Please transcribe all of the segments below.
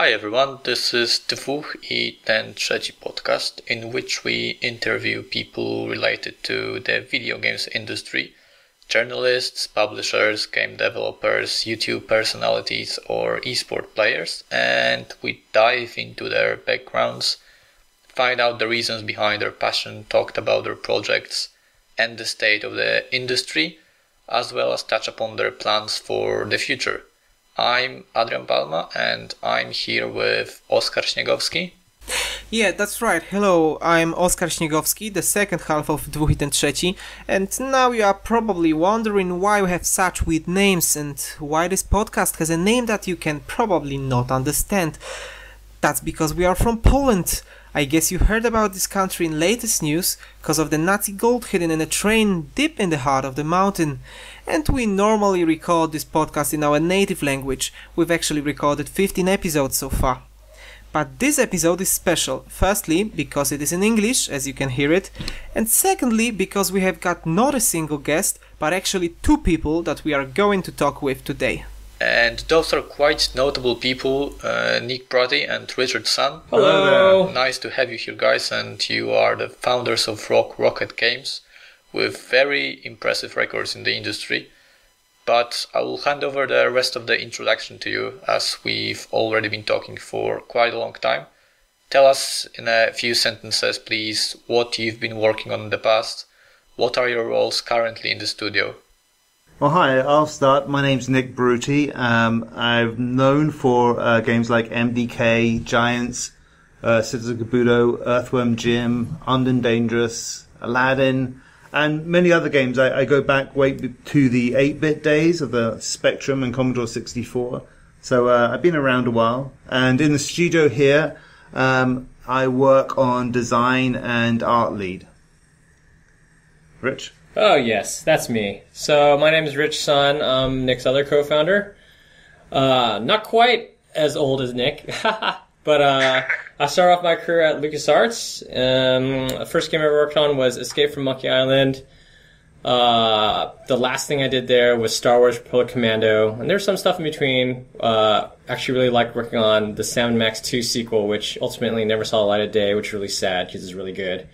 Hi everyone, this is Dwóch i Ten Trzeci podcast, in which we interview people related to the video games industry, journalists, publishers, game developers, YouTube personalities or esport players, and we dive into their backgrounds, find out the reasons behind their passion, talked about their projects and the state of the industry, as well as touch upon their plans for the future. I'm Adrian Palma and I'm here with Oskar Śniegowski. Yeah, that's right. Hello, I'm Oskar Śniegowski, the second half of Dwóch i Ten Trzeci, and now you are probably wondering why we have such weird names and why this podcast has a name that you can probably not understand. That's because we are from Poland. I guess you heard about this country in latest news because of the Nazi gold hidden in a train deep in the heart of the mountain. And we normally record this podcast in our native language. We've actually recorded 15 episodes so far. But this episode is special, firstly because it is in English, as you can hear it, and secondly because we have got not a single guest, but actually two people that we are going to talk with today. And those are quite notable people, Nick Bruty and Richard Sun. Hello! Nice to have you here, guys, and you are the founders of Rocket Games, with very impressive records in the industry. But I will hand over the rest of the introduction to you, as we've already been talking for quite a long time. Tell us in a few sentences, please, what you've been working on in the past. What are your roles currently in the studio? Well, hi, I'll start. My name's Nick Bruty. I'm known for games like MDK, Giants, Citizen Kabuto, Earthworm Jim, Armed and Dangerous, Aladdin, and many other games. I go back way to the 8-bit days of the Spectrum and Commodore 64. So I've been around a while. And in the studio here, I work on design and art lead. Rich? Oh, yes, that's me. So my name is Rich Sun. I'm Nick's other co-founder. Not quite as old as Nick, but I started off my career at LucasArts. The first game I worked on was Escape from Monkey Island. The last thing I did there was Star Wars Republic Commando, and there's some stuff in between. Actually really liked working on the Sam & Max 2 sequel, which ultimately never saw the light of day, which is really sad because it's really good.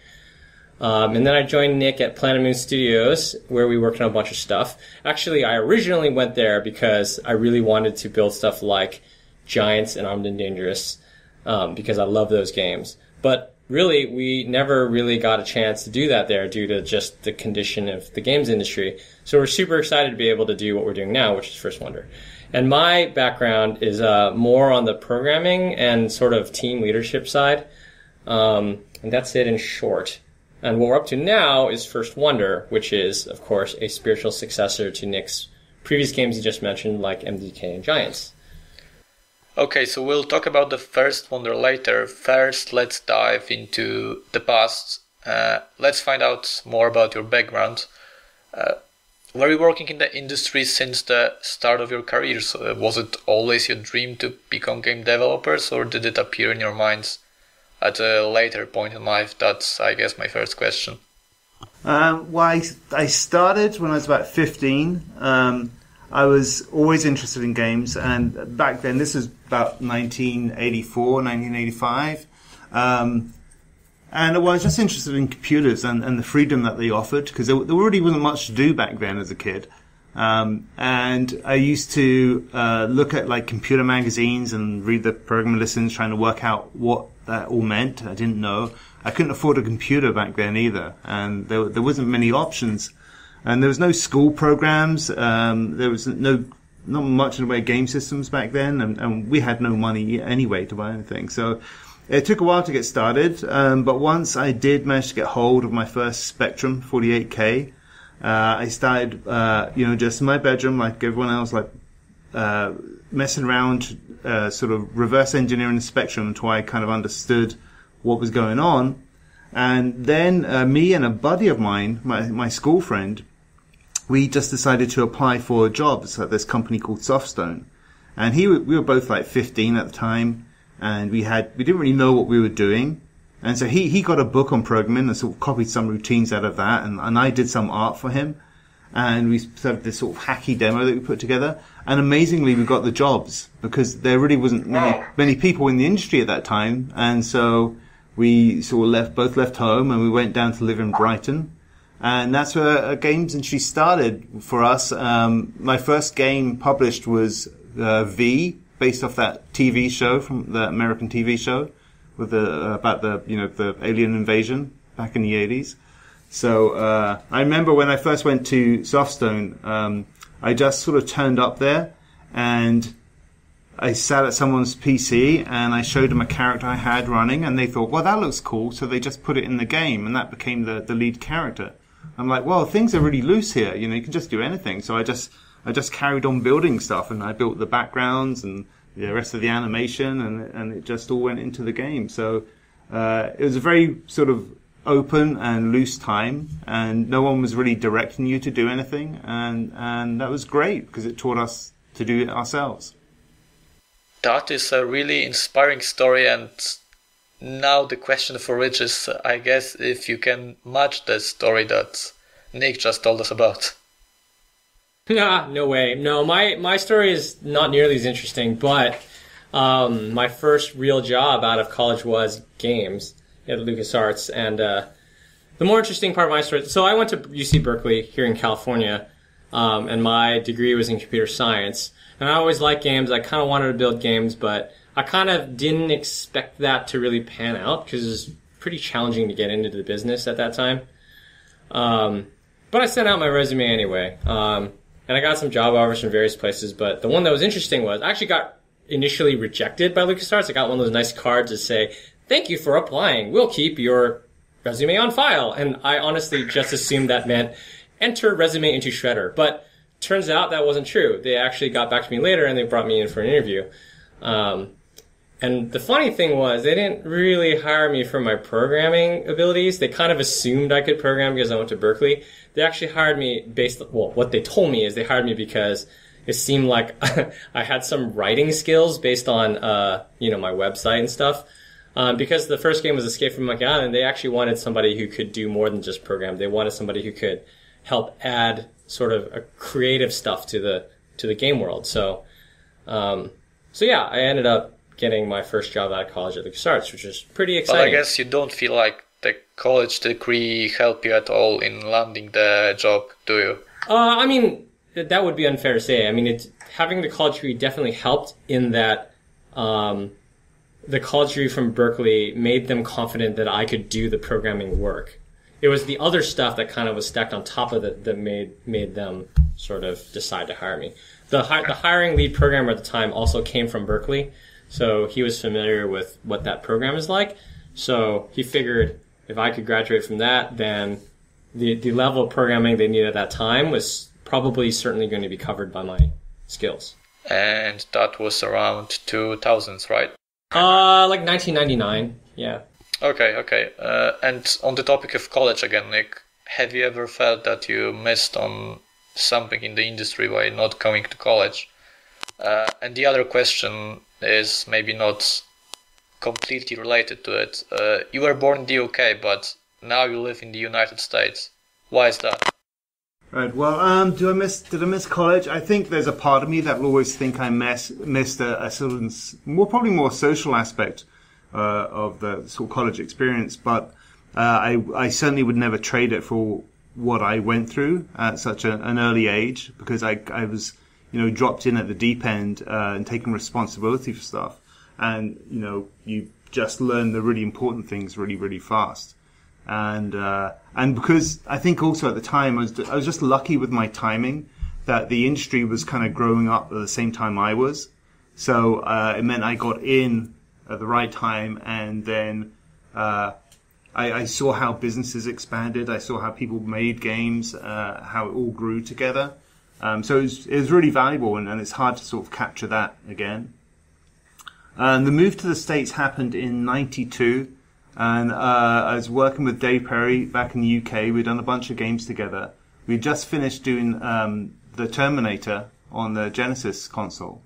And then I joined Nick at Planet Moon Studios, where we worked on a bunch of stuff. Actually, I originally went there because I really wanted to build stuff like Giants and Armed and Dangerous, because I love those games. But really, we never really got a chance to do that there due to just the condition of the games industry. So we're super excited to be able to do what we're doing now, which is First Wonder. And my background is more on the programming and sort of team leadership side. And that's it in short. And what we're up to now is First Wonder, which is, of course, a spiritual successor to Nick's previous games he just mentioned, like MDK and Giants. Okay, so we'll talk about the First Wonder later. First, let's dive into the past. Let's find out more about your background. Were you working in the industry since the start of your career? So, was it always your dream to become game developers, or did it appear in your minds at a later point in life? That's, I guess, my first question. Well, I started when I was about 15. I was always interested in games, and back then, this was about 1984, 1985. And I was just interested in computers and the freedom that they offered, because there really wasn't much to do back then as a kid. And I used to look at like computer magazines and read the programming lessons, trying to work out what that all meant. I didn't know. I couldn't afford a computer back then either, and there wasn't many options. And there was no school programs. There was not much in the way of game systems back then, and we had no money anyway to buy anything. So it took a while to get started. But once I did manage to get hold of my first Spectrum 48K, I started, just in my bedroom, like everyone else, like messing around, sort of reverse engineering the Spectrum until I kind of understood what was going on. And then me and a buddy of mine, my school friend, we just decided to apply for jobs at this company called Softstone. And we were both like 15 at the time, and we didn't really know what we were doing. And so he got a book on programming and sort of copied some routines out of that, and I did some art for him. and we started this sort of hacky demo that we put together. And amazingly, we got the jobs because there really wasn't many people in the industry at that time. And so we sort of both left home, and we went down to live in Brighton. And that's where games industry started for us. My first game published was V, based off that TV show from the American TV show with about the alien invasion back in the 80s. So I remember when I first went to Softstone, I just sort of turned up there and I sat at someone's PC and I showed them a character I had running, and they thought, well, that looks cool, so they just put it in the game, and that became the lead character. I'm like, well, things are really loose here. You can just do anything. So I just carried on building stuff, and I built the backgrounds and the rest of the animation, and it just all went into the game. So it was a very sort of open and loose time, and no one was really directing you to do anything, and that was great because it taught us to do it ourselves. That is a really inspiring story, and now the question for Rich is, I guess, if you can match the story that Nick just told us about. No way. No, my story is not nearly as interesting, but my first real job out of college was games at LucasArts, and the more interesting part of my story, so I went to UC Berkeley here in California, and my degree was in computer science, and I always liked games. I kind of wanted to build games, but I kind of didn't expect that to really pan out because it was pretty challenging to get into the business at that time. But I sent out my resume anyway, and I got some job offers from various places, but the one that was interesting was I actually got initially rejected by LucasArts. I got one of those nice cards that say, "Thank you for applying. We'll keep your resume on file." And I honestly just assumed that meant enter resume into Shredder. But turns out that wasn't true. They actually got back to me later and they brought me in for an interview. And the funny thing was they didn't really hire me for my programming abilities. They kind of assumed I could program because I went to Berkeley. They actually hired me what they told me is they hired me because it seemed like I had some writing skills based on, my website and stuff. Because the first game was Escape from Monkey Island, they actually wanted somebody who could do more than just program. They wanted somebody who could help add sort of a creative stuff to the game world. So yeah, I ended up getting my first job out of college at LucasArts, which was pretty exciting. But I guess you don't feel like the college degree helped you at all in landing the job, do you? I mean, that would be unfair to say. I mean, having the college degree definitely helped in that the college degree from Berkeley made them confident that I could do the programming work. It was the other stuff that kind of was stacked on top of it that made them sort of decide to hire me. The hiring lead programmer at the time also came from Berkeley, so he was familiar with what that program is like. So he figured if I could graduate from that, then the level of programming they needed at that time was probably certainly going to be covered by my skills. And that was around 2000s, right? Like 1999, yeah. Okay. And on the topic of college again, Nick, have you ever felt that you missed on something in the industry by not going to college? And the other question is maybe not completely related to it. You were born in the UK, but now you live in the United States. Why is that? Right. Well, did I miss college? I think there's a part of me that will always think I missed a sort of probably more social aspect of the sort of college experience. But I certainly would never trade it for what I went through at such an early age, because I was dropped in at the deep end and taking responsibility for stuff, and you just learn the really important things really, really fast. And because I think also at the time I was just lucky with my timing that the industry was kind of growing up at the same time I was. So it meant I got in at the right time, and then I saw how businesses expanded. I saw how people made games, how it all grew together. So it was really valuable, and it's hard to sort of capture that again. And the move to the States happened in '92. And I was working with Dave Perry back in the UK. We'd done a bunch of games together. We'd just finished doing the Terminator on the Genesis console.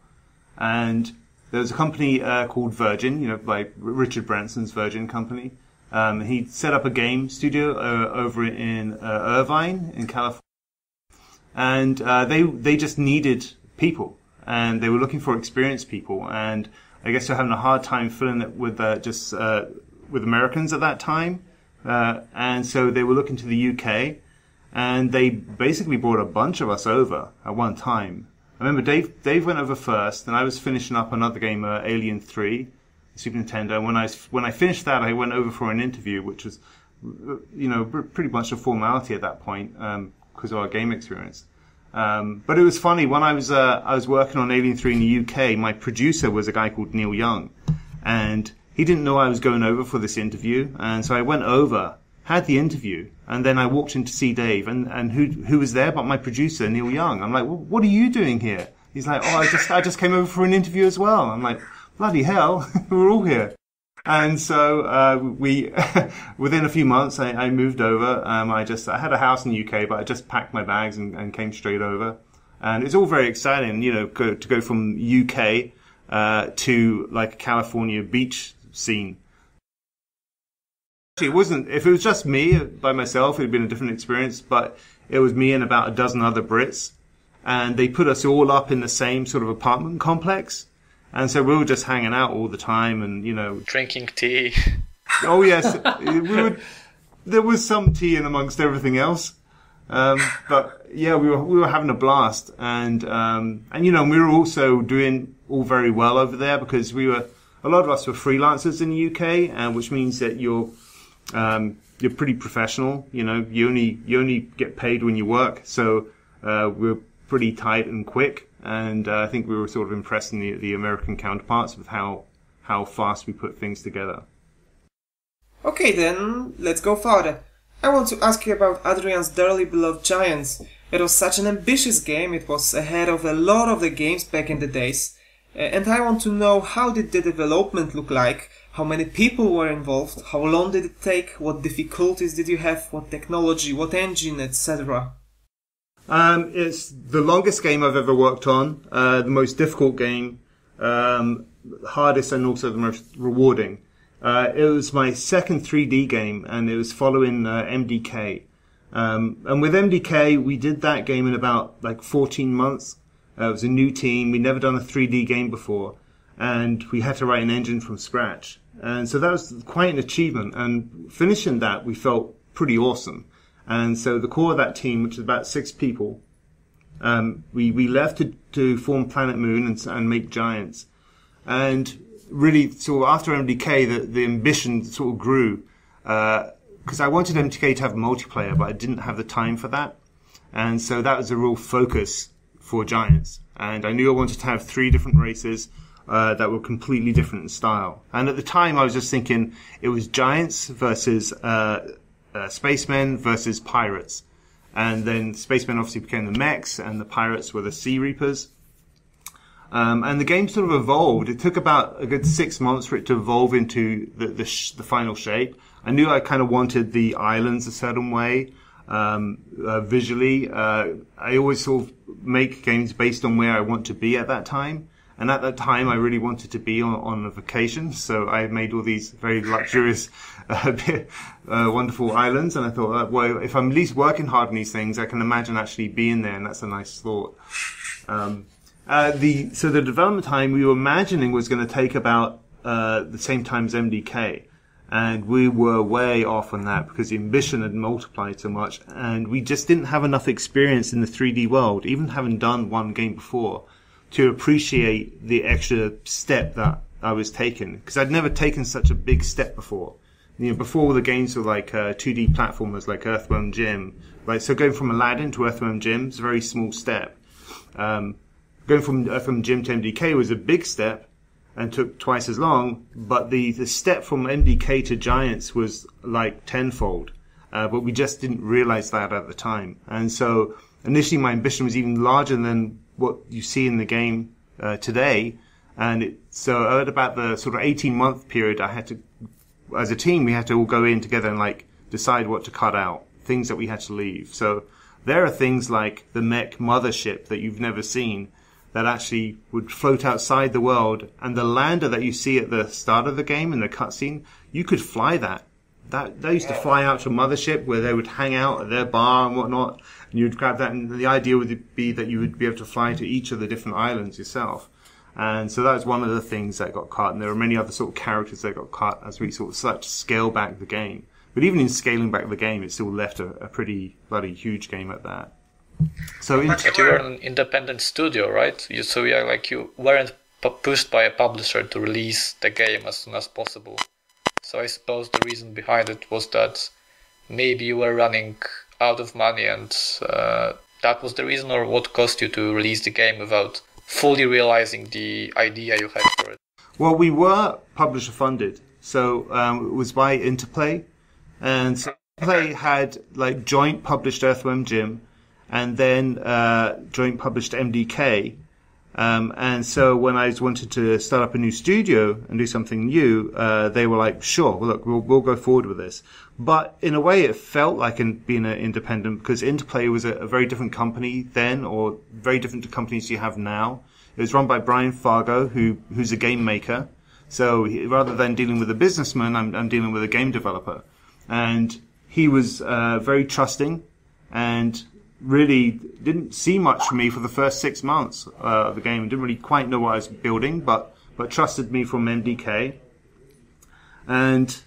And there was a company called Virgin, by Richard Branson's Virgin company. He set up a game studio over in Irvine in California. and they just needed people, and they were looking for experienced people, and I guess they're having a hard time filling it with with Americans at that time, and so they were looking to the UK, and they basically brought a bunch of us over at one time. I remember Dave went over first, and I was finishing up another game, Alien 3, Super Nintendo. When I finished that, I went over for an interview, which was, pretty much a formality at that point because of our game experience. But it was funny when I was working on Alien 3 in the UK. My producer was a guy called Neil Young, and he didn't know I was going over for this interview, and so I went over, had the interview, and then I walked in to see Dave, and who was there but my producer, Neil Young. I'm like, well, what are you doing here? He's like, oh, I just came over for an interview as well. I'm like, bloody hell, we're all here. And so we, within a few months, I moved over. I had a house in the UK, but I just packed my bags and came straight over. And it's all very exciting, to go from UK to like a California beach scene. It wasn't, if it was just me by myself, it would have been a different experience, but it was me and about a dozen other Brits, and they put us all up in the same sort of apartment complex, and so we were just hanging out all the time and, drinking tea. Oh yes, there was some tea in amongst everything else. But yeah, we were having a blast, and we were also doing all very well over there because a lot of us were freelancers in the UK, which means that you're pretty professional. You only get paid when you work. So, we're pretty tight and quick. And, I think we were sort of impressing the American counterparts with how fast we put things together. Okay then, let's go further. I want to ask you about Adrian's dearly beloved Giants. It was such an ambitious game, it was ahead of a lot of the games back in the days. And I want to know, how did the development look like? How many people were involved? How long did it take? What difficulties did you have? What technology? What engine? Etc.? It's the longest game I've ever worked on, the most difficult game, hardest and also the most rewarding. It was my second 3D game, and it was following MDK. And with MDK, we did that game in about 14 months. It was a new team. We'd never done a 3D game before, and we had to write an engine from scratch. And so that was quite an achievement. And finishing that, we felt pretty awesome. And so the core of that team, which is about 6 people, we left to form Planet Moon and make Giants. And really, so after MDK, the ambition sort of grew, because I wanted MDK to have multiplayer, but I didn't have the time for that. And so that was a real focus for Giants. And I knew I wanted to have 3 different races that were completely different in style. And at the time, I was just thinking it was Giants versus spacemen versus pirates. And then spacemen obviously became the mechs, and the pirates were the Sea Reapers. And the game sort of evolved. It took about a good 6 months for it to evolve into the final shape. I knew I kind of wanted the islands a certain way. Visually, I always sort of make games based on where I want to be at that time. And at that time, I really wanted to be on a vacation. So I made all these very luxurious, wonderful islands. And I thought, well, if I'm at least working hard on these things, I can imagine actually being there. And that's a nice thought. So the development time we were imagining was going to take about the same time as MDK. And we were way off on that because the ambition had multiplied so much, and we just didn't have enough experience in the 3D world, even having done one game before, to appreciate the extra step that I was taking. Because I'd never taken such a big step before. Before the games were 2D platformers like Earthworm Jim. So going from Aladdin to Earthworm Jim is a very small step. Going from Earthworm Jim to MDK was a big step, and took twice as long, but the step from MDK to Giants was tenfold. But we just didn't realize that at the time. And so initially my ambition was even larger than what you see in the game today. And so at about the sort of 18-month period, I had to, as a team, we had to all go in together and decide what to cut out, things that we had to leave. So there are things like the mech mothership that you've never seen, that actually would float outside the world, and the lander that you see at the start of the game in the cutscene, you could fly that. they used to fly out to Mothership where they would hang out at their bar and whatnot, and you'd grab that, and the idea would be that you would be able to fly to each of the different islands yourself. And so that was one of the things that got cut, and there were many other sort of characters that got cut as we sort of started to scale back the game. But even in scaling back the game, it still left a pretty bloody huge game at that. So but you were an independent studio, right? You weren't pushed by a publisher to release the game as soon as possible. So I suppose the reason behind it was that maybe you were running out of money, and that was the reason, or what caused you to release the game without fully realizing the idea you had for it? Well, we were publisher funded, so it was by Interplay, and so Interplay had like joint published Earthworm Jim, and then joint published MDK. And so when I wanted to start up a new studio and do something new, they were like, sure, well, look, we'll go forward with this. But in a way, it felt like being an independent, because Interplay was a very different company then, or very different to companies you have now. It was run by Brian Fargo, who's a game maker. So rather than dealing with a businessman, I'm dealing with a game developer. And he was very trusting, and really didn't see much from me for the first 6 months of the game. Didn't really quite know what I was building, but trusted me from MDK. And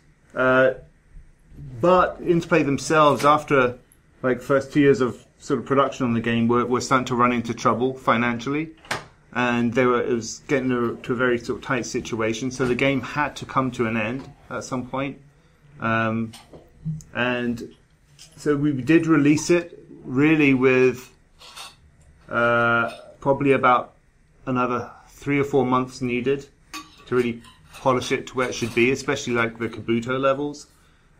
but Interplay themselves, after like first 2 years of sort of production on the game, were starting to run into trouble financially, and it was getting to a very sort of tight situation. So the game had to come to an end at some point, and so we did release it. Really with probably about another 3 or 4 months needed to really polish it to where it should be, especially like the Kabuto levels.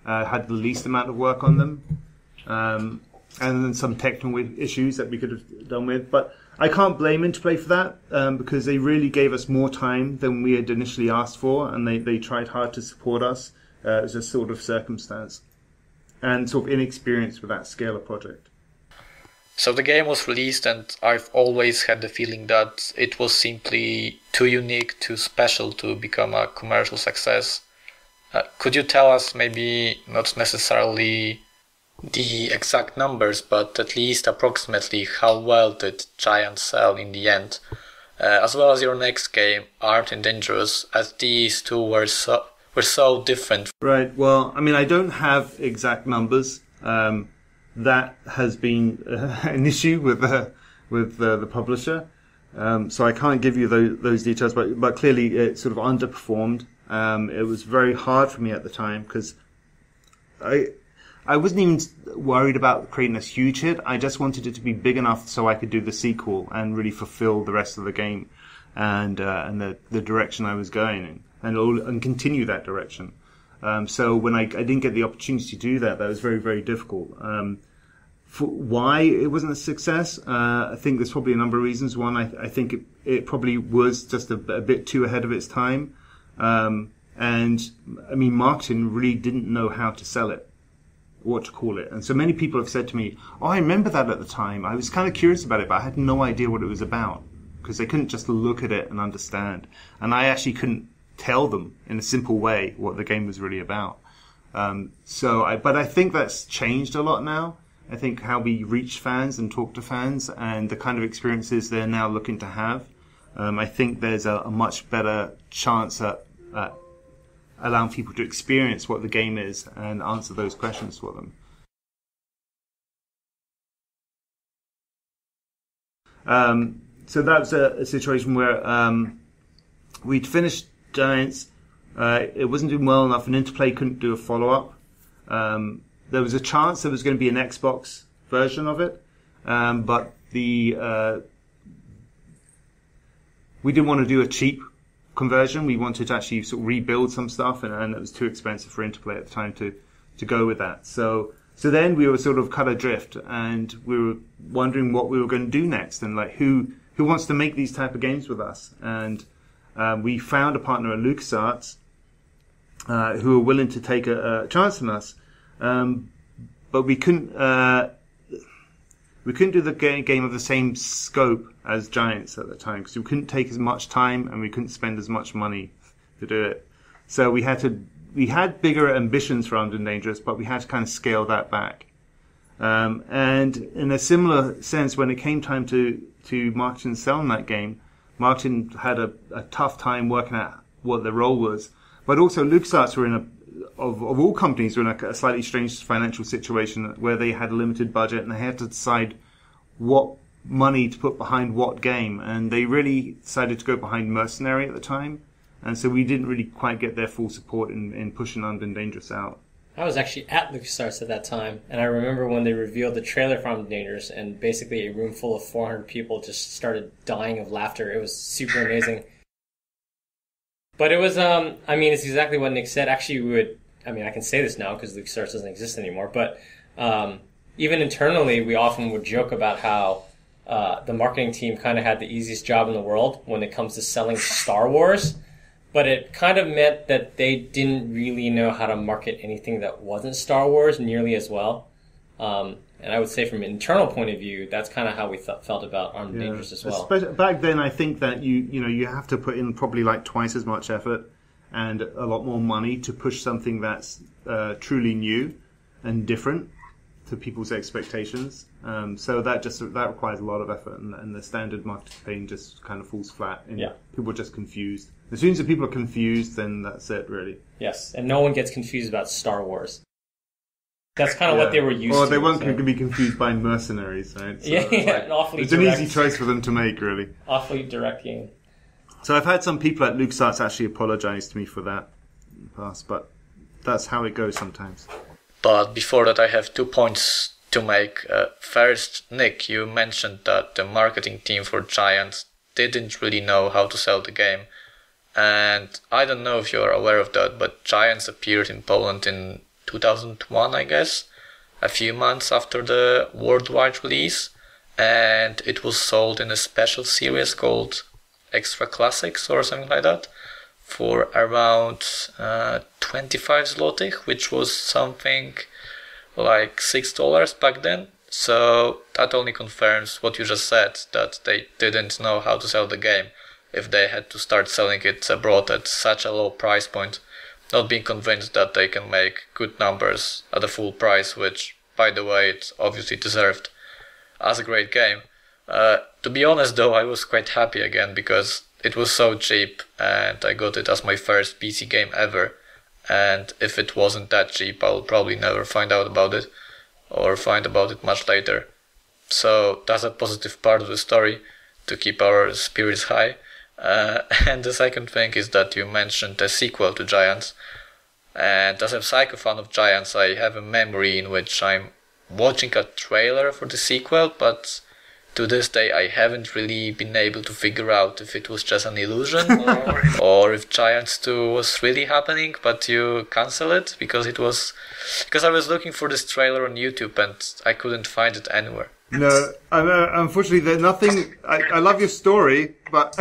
Had the least amount of work on them. And then some technical issues that we could have done with. But I can't blame Interplay for that, because they really gave us more time than we had initially asked for, and they tried hard to support us as a sort of circumstance, and sort of inexperience with that scale of project. So the game was released, and I've always had the feeling that it was simply too unique, too special to become a commercial success. Could you tell us, maybe not necessarily the exact numbers, but at least approximately how well did Giant sell in the end? As well as your next game, Armed and Dangerous, as these two were so different. Right, well, I mean, I don't have exact numbers. That has been an issue with the publisher, so I can't give you those details. But clearly, it sort of underperformed. It was very hard for me at the time because I wasn't even worried about creating a huge hit. I just wanted it to be big enough so I could do the sequel and really fulfill the rest of the game and the direction I was going in, and continue that direction. So when I didn't get the opportunity to do that was very, very difficult. For why it wasn't a success, I think there's probably a number of reasons. One, I think it probably was just a bit too ahead of its time. And I mean, marketing really didn't know how to sell it, what to call it. And so many people have said to me, oh, I remember that at the time. I was kind of curious about it, but I had no idea what it was about, because they couldn't just look at it and understand. And I actually couldn't tell them in a simple way what the game was really about. But I think that's changed a lot now. I think how we reach fans and talk to fans and the kind of experiences they're now looking to have. I think there's a much better chance at allowing people to experience what the game is and answer those questions for them. So that was a situation where we'd finished Giants. It wasn't doing well enough, and Interplay couldn't do a follow-up. There was a chance there was going to be an Xbox version of it, but we didn't want to do a cheap conversion. We wanted to actually sort of rebuild some stuff, and it was too expensive for Interplay at the time to go with that. So then we were sort of cut adrift, and we were wondering what we were going to do next, and like who wants to make these type of games with us. And we found a partner at LucasArts who were willing to take a chance on us, but we couldn't do the game of the same scope as Giants at the time, because we couldn't take as much time and we couldn't spend as much money to do it. So we had to we had bigger ambitions for Armed and Dangerous, but we had to kind of scale that back. And in a similar sense, when it came time to market and sell in that game, Martin had a tough time working out what the role was. But also LucasArts were of all companies, were in a slightly strange financial situation where they had a limited budget and they had to decide what money to put behind what game. And they really decided to go behind Mercenary at the time. And so we didn't really quite get their full support in pushing Armed and Dangerous out. I was actually at LucasArts at that time, and I remember when they revealed the trailer for Armed and Dangerous, and basically a room full of 400 people just started dying of laughter. It was super amazing. But it was, it's exactly what Nick said. Actually, I can say this now because LucasArts doesn't exist anymore, but even internally, we often would joke about how the marketing team kind of had the easiest job in the world when it comes to selling Star Wars. But it kind of meant that they didn't really know how to market anything that wasn't Star Wars nearly as well. And I would say from an internal point of view, that's kind of how we felt about Armed and Dangerous as well. Back then, I think that you have to put in probably like twice as much effort and a lot more money to push something that's truly new and different to people's expectations. So that requires a lot of effort, and the standard marketing campaign just kind of falls flat. And people are just confused. As soon as the people are confused, then that's it, really. Yes, and no one gets confused about Star Wars. That's kind of what they were used to. Or they won't be confused by Mercenaries, right? So it's an easy choice for them to make, really. Awfully direct game. So I've had some people at LucasArts actually apologize to me for that in the past, but that's how it goes sometimes. But before that, I have 2 points to make. First, Nick, you mentioned that the marketing team for Giants didn't really know how to sell the game. And I don't know if you're aware of that, but Giants appeared in Poland in 2001, I guess, a few months after the worldwide release, and it was sold in a special series called Extra Classics or something like that for around 25 zlotych, which was something like $6 back then. So that only confirms what you just said, that they didn't know how to sell the game if they had to start selling it abroad at such a low price point, not being convinced that they can make good numbers at a full price, which, by the way, it obviously deserved as a great game. To be honest though, I was quite happy again because it was so cheap and I got it as my first PC game ever, and if it wasn't that cheap I'll probably never find out about it or find about it much later. So that's a positive part of the story to keep our spirits high. And the second thing is that you mentioned a sequel to Giants, and as a psycho fan of Giants, I have a memory in which I'm watching a trailer for the sequel, but to this day I haven't really been able to figure out if it was just an illusion or if Giants 2 was really happening but you cancel it because I was looking for this trailer on YouTube and I couldn't find it anywhere. No, unfortunately, there's nothing. I love your story, but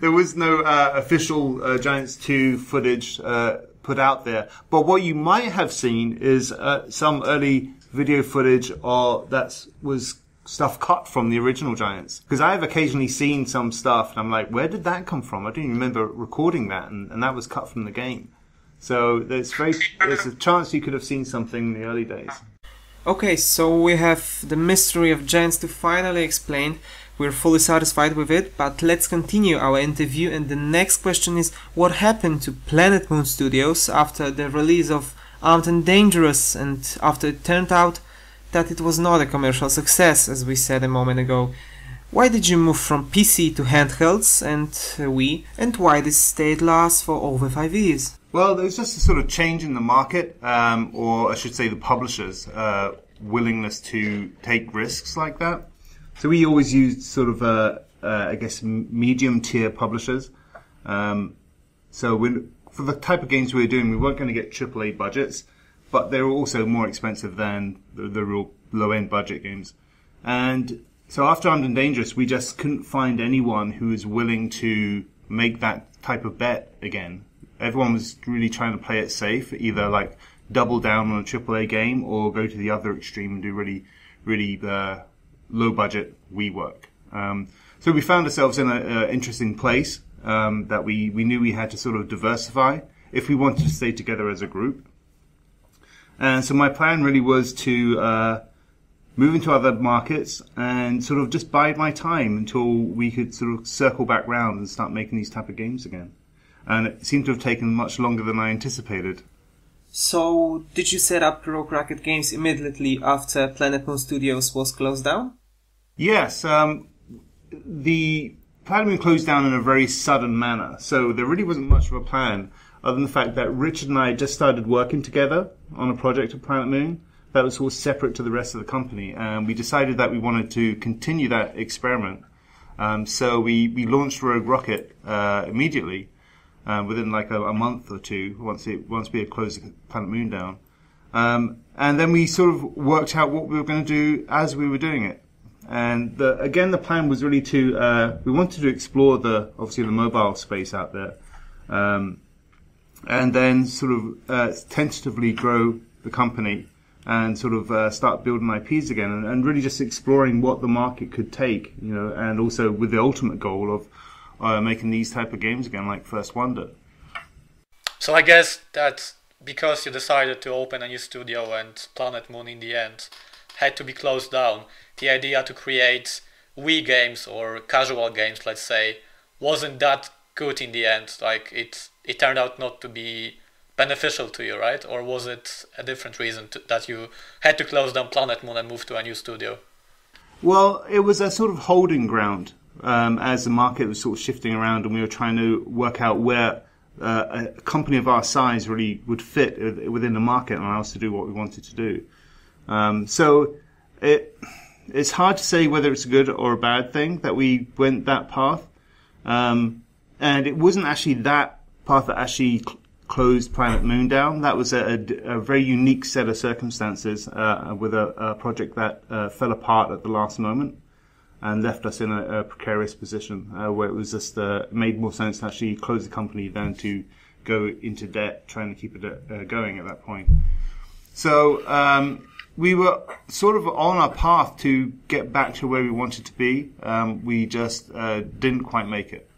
there was no official Giants 2 footage put out there. But what you might have seen is some early video footage that was stuff cut from the original Giants. Because I have occasionally seen some stuff, and I'm like, where did that come from? I don't even remember recording that, and that was cut from the game. So there's a chance you could have seen something in the early days. Okay, so we have the mystery of Giants 2 finally explained. We're fully satisfied with it, but let's continue our interview, and the next question is what happened to Planet Moon Studios after the release of Armed and Dangerous, and after it turned out that it was not a commercial success, as we said a moment ago. Why did you move from PC to handhelds and Wii, and why did it last for over 5 years? Well, there's just a sort of change in the market, or I should say the publishers' willingness to take risks like that. So we always used sort of, I guess, medium-tier publishers. So for the type of games we were doing, we weren't going to get AAA budgets, but they were also more expensive than the real low-end budget games. And so after Armed and Dangerous, we just couldn't find anyone who was willing to make that type of bet again. Everyone was really trying to play it safe, either like double down on a AAA game or go to the other extreme and do really, really low budget Wii work. So we found ourselves in an interesting place that we knew we had to sort of diversify. if we wanted to stay together as a group. And so my plan really was to move into other markets and sort of just bide my time until we could sort of circle back round and start making these type of games again. And it seemed to have taken much longer than I anticipated. So, did you set up Rogue Rocket Games immediately after Planet Moon Studios was closed down? Yes, the Planet Moon closed down in a very sudden manner, so there really wasn't much of a plan, other than the fact that Richard and I just started working together on a project of Planet Moon that was sort of separate to the rest of the company, and we decided that we wanted to continue that experiment. So we launched Rogue Rocket immediately. Within like a month or two, once we had closed Planet Moon down, and then we sort of worked out what we were going to do as we were doing it. And the plan was really to we wanted to explore obviously the mobile space out there, and then sort of tentatively grow the company and sort of start building IPs again, and really just exploring what the market could take, and also with the ultimate goal of making these type of games again, like First Wonder. So I guess that's because you decided to open a new studio and Planet Moon in the end had to be closed down. The idea to create Wii games or casual games, let's say, wasn't that good in the end. Like it turned out not to be beneficial to you, right? Or was it a different reason that you had to close down Planet Moon and move to a new studio? Well, it was a sort of holding ground. As the market was sort of shifting around and we were trying to work out where a company of our size really would fit within the market and allow us to do what we wanted to do. So it's hard to say whether it's a good or a bad thing that we went that path. And it wasn't actually that path that actually closed Planet Moon down. That was a very unique set of circumstances with a project that fell apart at the last moment and left us in a precarious position where it was just made more sense to actually close the company than to go into debt trying to keep it going at that point. So we were sort of on our path to get back to where we wanted to be. We just didn't quite make it.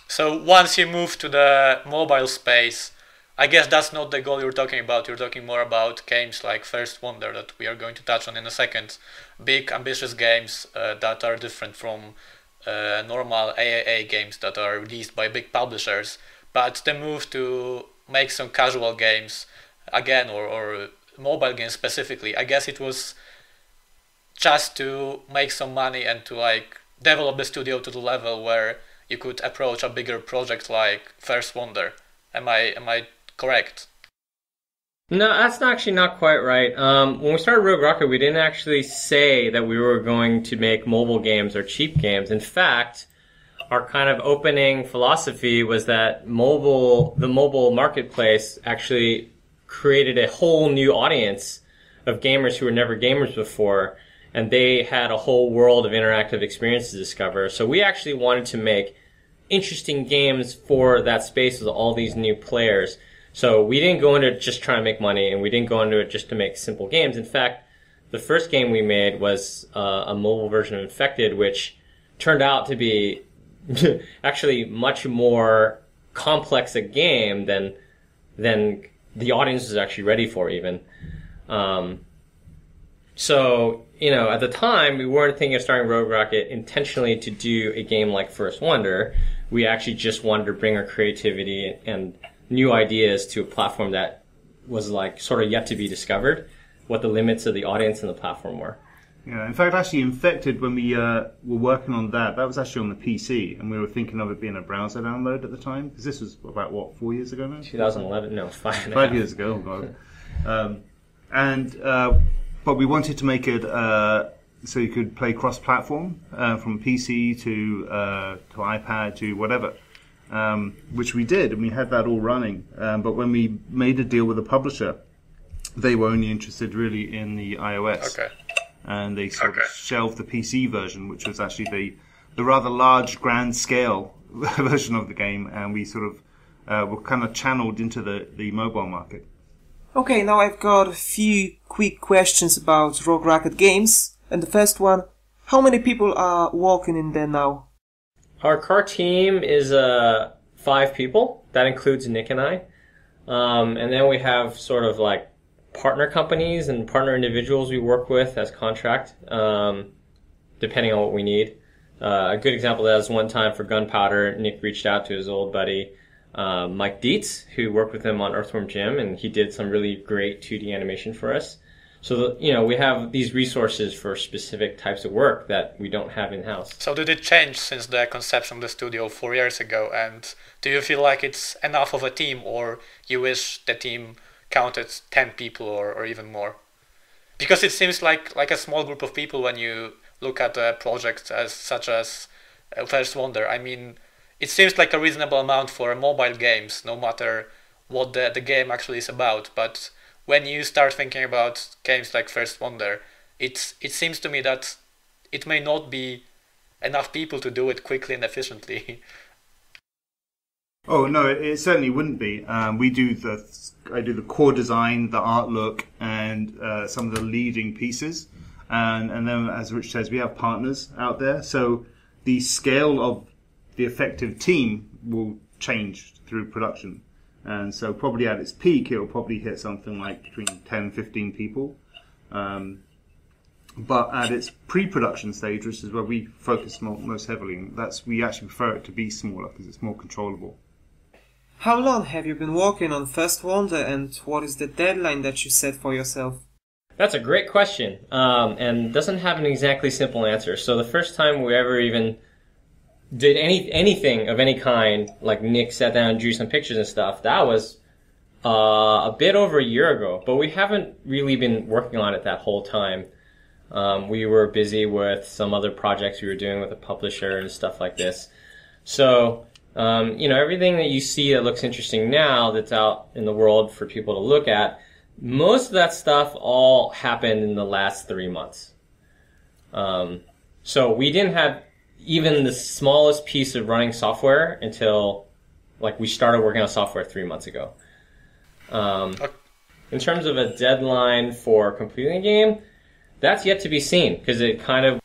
So once you move to the mobile space, I guess that's not the goal you're talking about. You're talking more about games like First Wonder that we are going to touch on in a second. Big, ambitious games that are different from normal AAA games that are released by big publishers. But the move to make some casual games, again, or mobile games specifically, I guess it was just to make some money and to like develop the studio to the level where you could approach a bigger project like First Wonder. Am I correct? No, that's actually not quite right. When we started Rogue Rocket, we didn't actually say that we were going to make mobile games or cheap games. In fact, our kind of opening philosophy was that the mobile marketplace actually created a whole new audience of gamers who were never gamers before, and they had a whole world of interactive experiences to discover. So we actually wanted to make interesting games for that space with all these new players. So we didn't go into it just trying to make money, and we didn't go into it just to make simple games. In fact, the first game we made was a mobile version of Infected, which turned out to be actually much more complex a game than the audience was actually ready for even. So, at the time, we weren't thinking of starting Rogue Rocket intentionally to do a game like First Wonder. We actually just wanted to bring our creativity and new ideas to a platform that was like sort of yet to be discovered, what the limits of the audience and the platform were. Yeah, in fact, actually, Infected, when we were working on that was actually on the PC, and we were thinking of it being a browser download at the time, because this was about, 4 years ago now? 2011? No, 5 years ago, oh God. But we wanted to make it so you could play cross-platform, from PC to iPad to whatever, which we did, and we had that all running. But when we made a deal with a publisher, they were only interested really in the iOS. Okay. And they sort of shelved the PC version, which was actually the rather large, grand scale version of the game, and we sort of were kind of channeled into the mobile market. Okay, now I've got a few quick questions about Rogue Rocket Games. And the first one, how many people are working in there now? Our core team is 5 people. That includes Nick and I. And then we have sort of like partner companies and partner individuals we work with as contract, depending on what we need. A good example of that is one time for Gunpowder, Nick reached out to his old buddy, Mike Dietz, who worked with him on Earthworm Jim, and he did some really great 2D animation for us. So, we have these resources for specific types of work that we don't have in-house. So did it change since the conception of the studio 4 years ago? And do you feel like it's enough of a team, or you wish the team counted 10 people or even more? Because it seems like a small group of people when you look at a project such as First Wonder. I mean, it seems like a reasonable amount for mobile games, no matter what the game actually is about. But when you start thinking about games like First Wonder, it seems to me that it may not be enough people to do it quickly and efficiently. Oh no, it certainly wouldn't be. I do the core design, the art look, and some of the leading pieces, and then, as Rich says, we have partners out there. So the scale of the effective team will change through production. And so probably at its peak, it will probably hit something like between 10, 15 people. But at its pre-production stage, which is where we focus most heavily, we actually prefer it to be smaller because it's more controllable. How long have you been working on First Wonder, and what is the deadline that you set for yourself? That's a great question, and doesn't have an exactly simple answer. So the first time we ever even did anything of any kind, like Nick sat down and drew some pictures and stuff, that was a bit over a year ago. But we haven't really been working on it that whole time. We were busy with some other projects we were doing with a publisher and stuff like this. So, everything that you see that looks interesting now that's out in the world for people to look at, most of that stuff all happened in the last 3 months. So we didn't have even the smallest piece of running software until, we started working on software 3 months ago. In terms of a deadline for completing a game, that's yet to be seen, because it kind of...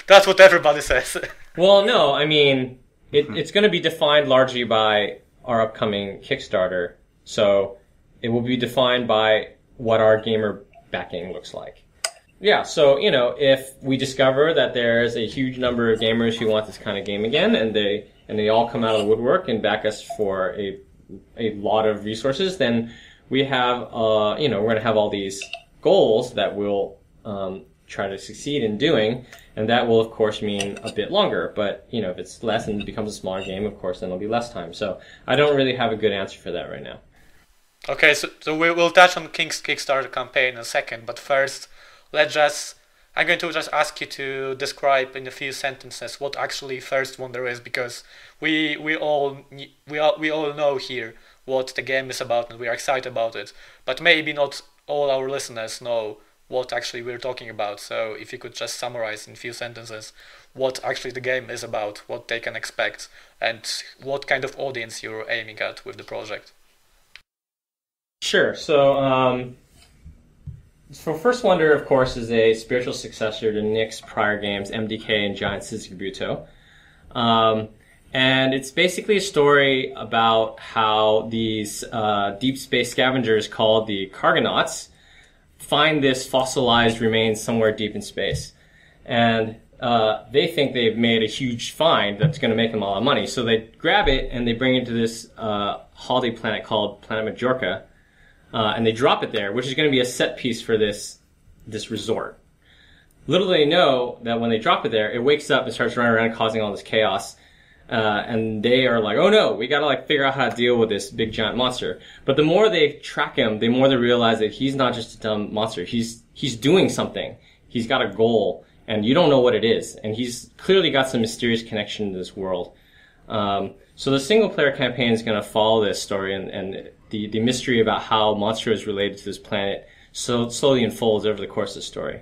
That's what everybody says. Well, no, I mean, it's going to be defined largely by our upcoming Kickstarter, so it will be defined by what our gamer backing looks like. Yeah, so, if we discover that there's a huge number of gamers who want this kind of game again, and they all come out of the woodwork and back us for a lot of resources, then we have, we're going to have all these goals that we'll try to succeed in doing, and that will, of course, mean a bit longer. But, if it's less and it becomes a smaller game, of course, then it'll be less time. So I don't really have a good answer for that right now. Okay, so we'll touch on King's Kickstarter campaign in a second, but first, I'm going to just ask you to describe in a few sentences what actually First Wonder is, because we all know here what the game is about and we are excited about it, but maybe not all our listeners know what actually we're talking about. So if you could just summarize in a few sentences what actually the game is about, what they can expect, and what kind of audience you're aiming at with the project. Sure. So First Wonder, of course, is a spiritual successor to Nick's prior games, MDK and Giant Sissy Kabuto. And it's basically a story about how these deep space scavengers called the Cargonauts find this fossilized remains somewhere deep in space. And they think they've made a huge find that's going to make them a lot of money. So they grab it and they bring it to this holiday planet called Planet Majorca. And they drop it there, which is going to be a set piece for this resort. Little do they know that when they drop it there, it wakes up and starts running around causing all this chaos. And they are like, oh no, we gotta figure out how to deal with this big giant monster. But the more they track him, the more they realize that he's not just a dumb monster. He's doing something. He's got a goal, and you don't know what it is. And he's clearly got some mysterious connection to this world. So the single player campaign is gonna follow this story, and the mystery about how Monstro is related to this planet slowly unfolds over the course of the story.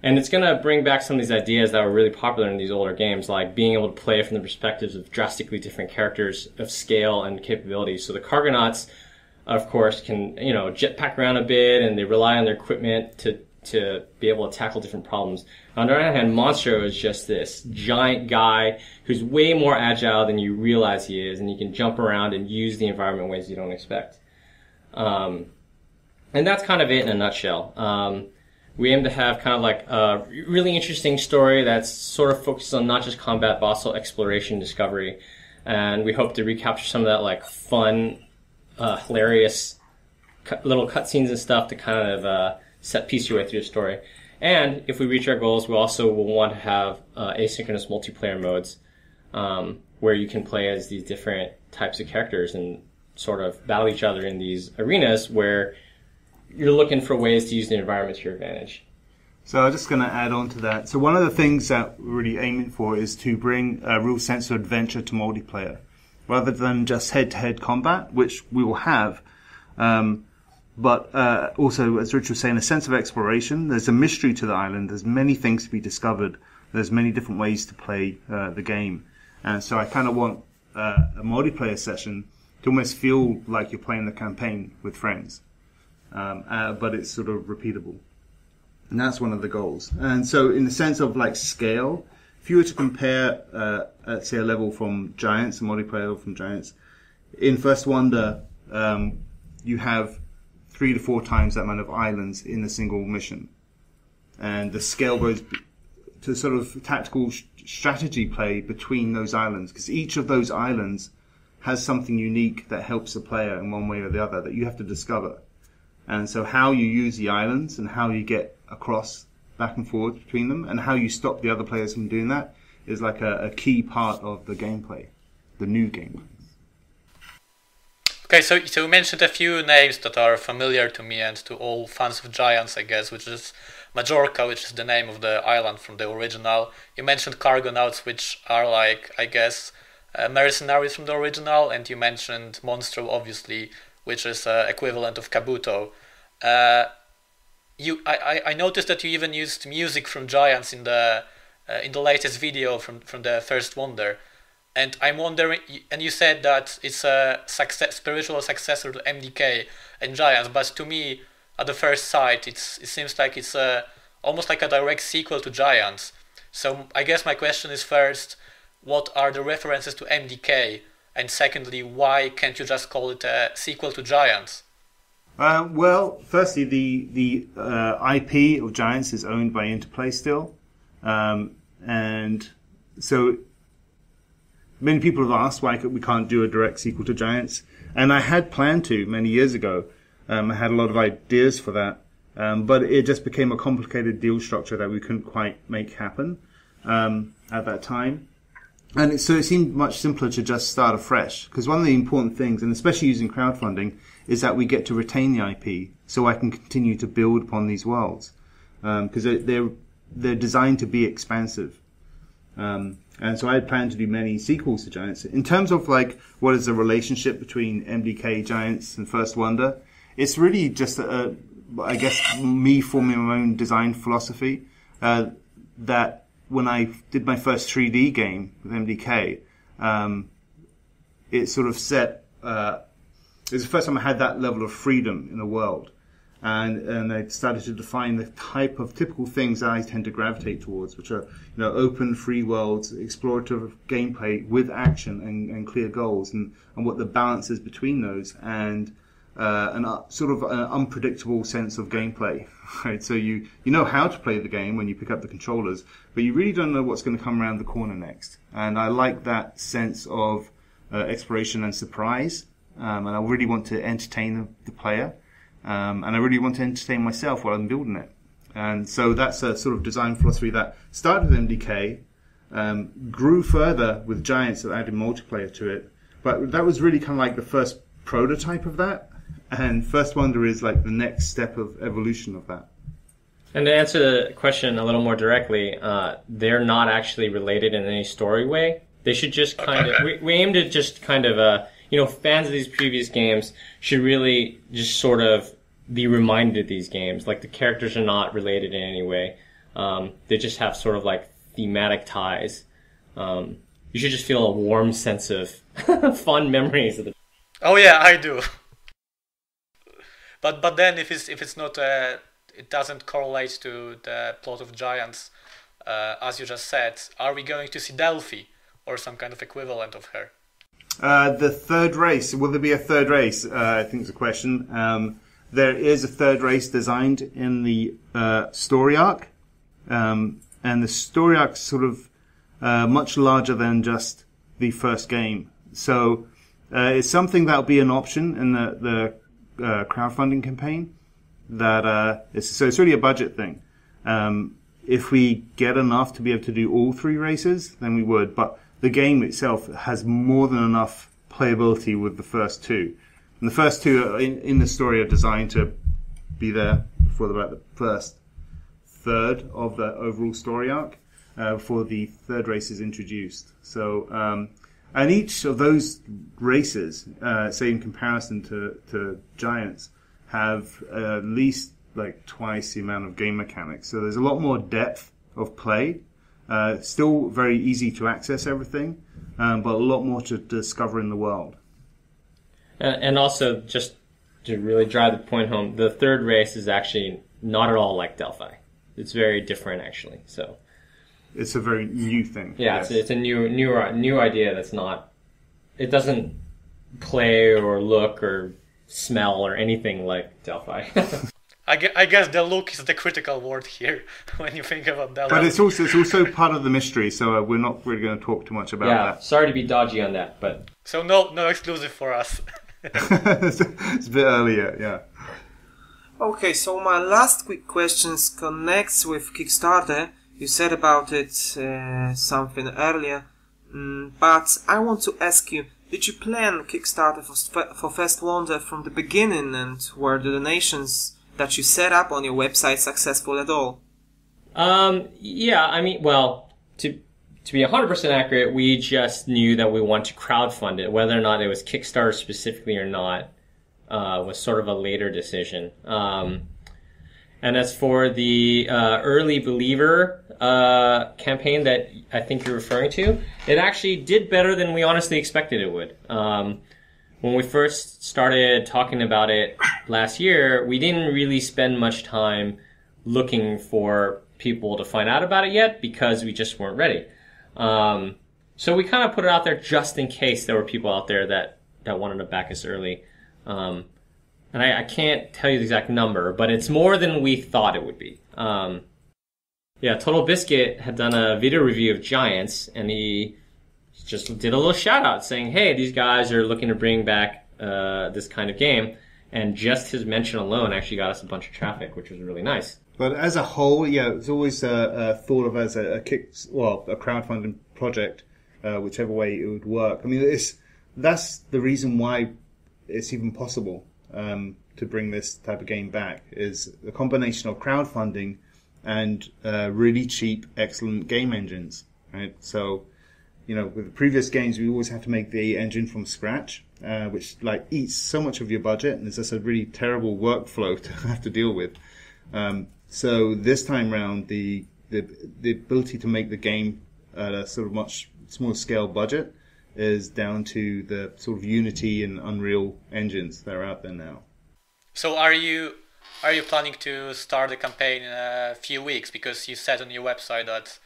And it's going to bring back some of these ideas that were really popular in these older games, like being able to play from the perspectives of drastically different characters of scale and capability. So the Cargonauts, of course, can, jetpack around a bit, and they rely on their equipment to be able to tackle different problems. On the other hand, Monstro is just this giant guy who's way more agile than you realize he is, and he can jump around and use the environment in ways you don't expect. And that's kind of it in a nutshell. We aim to have kind of like a really interesting story that's sort of focused on not just combat, but also exploration, discovery. And we hope to recapture some of that like fun, hilarious little cutscenes and stuff to kind of piece your way through the story. And if we reach our goals, we also will want to have asynchronous multiplayer modes where you can play as these different types of characters and sort of battle each other in these arenas where you're looking for ways to use the environment to your advantage. So I'm just going to add on to that. So one of the things that we're really aiming for is to bring a real sense of adventure to multiplayer, rather than just head-to-head combat, which we will have. But also, as Rich was saying, a sense of exploration. There's a mystery to the island. There's many things to be discovered. There's many different ways to play the game. And so I kind of want a multiplayer session to almost feel like you're playing the campaign with friends. But it's sort of repeatable. And that's one of the goals. And so in the sense of like scale, if you were to compare, let's say, a level from Giants, a multiplayer level from Giants, in First Wonder, you have 3 to 4 times that amount of islands in a single mission. And the scale goes to sort of tactical strategy play between those islands, because each of those islands has something unique that helps the player in one way or the other that you have to discover. And so how you use the islands and how you get across back and forth between them and how you stop the other players from doing that is like a key part of the gameplay, the new gameplay. Okay, so you mentioned a few names that are familiar to me and to all fans of Giants, I guess, which is Majorca, which is the name of the island from the original. You mentioned Cargonauts, which are like, I guess, mercenaries from the original, and you mentioned Monstro, obviously, which is equivalent of Kabuto. I noticed that you even used music from Giants in the latest video from the First Wonder. And I'm wondering, and you said that it's a spiritual successor to MDK and Giants, but to me, at the first sight, it seems like it's almost like a direct sequel to Giants. So I guess my question is first, what are the references to MDK? And secondly, why can't you just call it a sequel to Giants? Well, firstly, the IP of Giants is owned by Interplay still. And so many people have asked why we can't do a direct sequel to Giants. And I had planned to many years ago. I had a lot of ideas for that. But it just became a complicated deal structure that we couldn't quite make happen at that time. And so it seemed much simpler to just start afresh. Because one of the important things, and especially using crowdfunding, is that we get to retain the IP so I can continue to build upon these worlds. Because they're designed to be expansive. And so I had planned to do many sequels to Giants. In terms of like what is the relationship between MDK, Giants, and First Wonder, it's really just, I guess, me forming my own design philosophy. That when I did my first 3D game with MDK, it sort of set. It was the first time I had that level of freedom in the world. And I started to define the type of typical things that I tend to gravitate towards, which are, open, free worlds, explorative gameplay with action and clear goals, and what the balance is between those, and sort of an unpredictable sense of gameplay. Right? So you know how to play the game when you pick up the controllers, but you really don't know what's going to come around the corner next. And I like that sense of exploration and surprise, and I really want to entertain the player. And I really want to entertain myself while I'm building it. And so that's a sort of design philosophy that started with MDK, grew further with Giants that added multiplayer to it. But that was really kind of like the first prototype of that. And First Wonder is like the next step of evolution of that. And to answer the question a little more directly, they're not actually related in any story way. They should just kind of... We aim to just kind of... fans of these previous games should really just sort of be reminded of these games. Like, the characters are not related in any way. They just have sort of like thematic ties. You should just feel a warm sense of fond memories of the... Oh yeah, I do. But then if it's not it doesn't correlate to the plot of Giants, as you just said. Are we going to see Delphi or some kind of equivalent of her? The third race. Will there be a third race? I think is the question. There is a third race designed in the story arc, and the story arc is sort of much larger than just the first game. So it's something that'll be an option in the crowdfunding campaign. So it's really a budget thing. If we get enough to be able to do all three races, then we would. But the game itself has more than enough playability with the first two. And the first two in the story are designed to be there for about the first third of the overall story arc before the third race is introduced. So, and each of those races, say in comparison to Giants, have at least like twice the amount of game mechanics. So there's a lot more depth of play. Still very easy to access everything, but a lot more to discover in the world. And also, just to really drive the point home, the third race is actually not at all like Delphi. It's very different, actually. So it's a very new thing. Yeah, yes. It's a new idea that's not. It doesn't play or look or smell or anything like Delphi. I guess the look is the critical word here when you think about Delphi. But it's also part of the mystery, so we're not really going to talk too much about that. Sorry to be dodgy on that, but so no exclusive for us. It's a bit earlier, yeah. Okay, so my last quick questions connects with Kickstarter. You said about it something earlier, but I want to ask you: did you plan Kickstarter for Fast Wonder from the beginning, and were the donations that you set up on your website successful at all? Yeah, I mean, well, to be 100% accurate, we just knew that we wanted to crowdfund it. Whether or not it was Kickstarter specifically or not was sort of a later decision. And as for the early believer campaign that I think you're referring to, it actually did better than we honestly expected it would. When we first started talking about it last year, we didn't really spend much time looking for people to find out about it yet because we just weren't ready. So we kind of put it out there just in case there were people out there that wanted to back us early. And I can't tell you the exact number, but it's more than we thought it would be. Yeah, Total Biscuit had done a video review of Giants, and he just did a little shout out saying, hey, these guys are looking to bring back this kind of game. And just his mention alone actually got us a bunch of traffic, which was really nice. But as a whole, yeah, it's always thought of as a crowdfunding project, whichever way it would work. I mean, that's the reason why it's even possible to bring this type of game back, is a combination of crowdfunding and really cheap, excellent game engines. Right? So, with the previous games, we always have to make the engine from scratch, which eats so much of your budget, and it's just a really terrible workflow to have to deal with. So this time round, the ability to make the game at a sort of much smaller scale budget is down to the sort of Unity and Unreal engines that are out there now. So are you planning to start the campaign in a few weeks? Because you said on your website that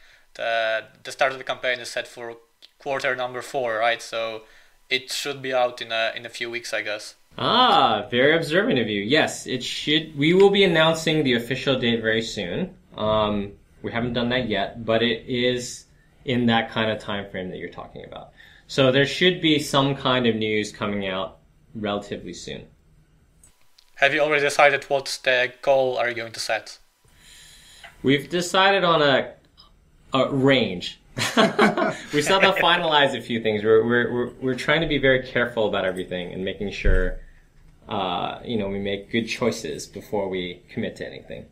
the start of the campaign is set for quarter number 4, right? So it should be out in a few weeks, I guess. Ah, very observant of you. Yes, it should. We will be announcing the official date very soon. We haven't done that yet, but it is in that kind of time frame that you're talking about. So there should be some kind of news coming out relatively soon. Have you already decided what the goal are you going to set? We've decided on a range. We still have to finalize a few things. We're trying to be very careful about everything and making sure we make good choices before we commit to anything.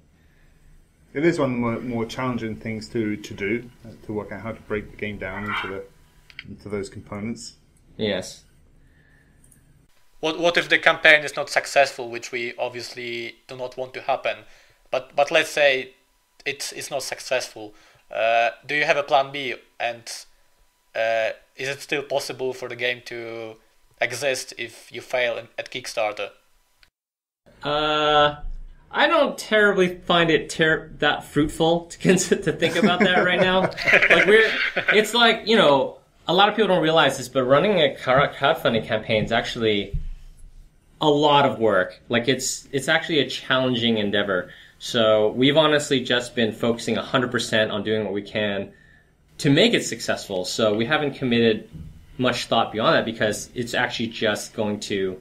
It is one of the more challenging things to do, to work out how to break the game down into those components. Yes. What if the campaign is not successful, which we obviously do not want to happen, but let's say it's not successful. Do you have a plan B, and is it still possible for the game to exist if you fail at Kickstarter? I don't terribly find it that fruitful to think about that right now. Like it's like, you know, a lot of people don't realize this, but running a crowdfunding campaign is actually a lot of work. Like it's actually a challenging endeavor. So we've honestly just been focusing 100% on doing what we can to make it successful. So we haven't committed much thought beyond that because it's actually just going to,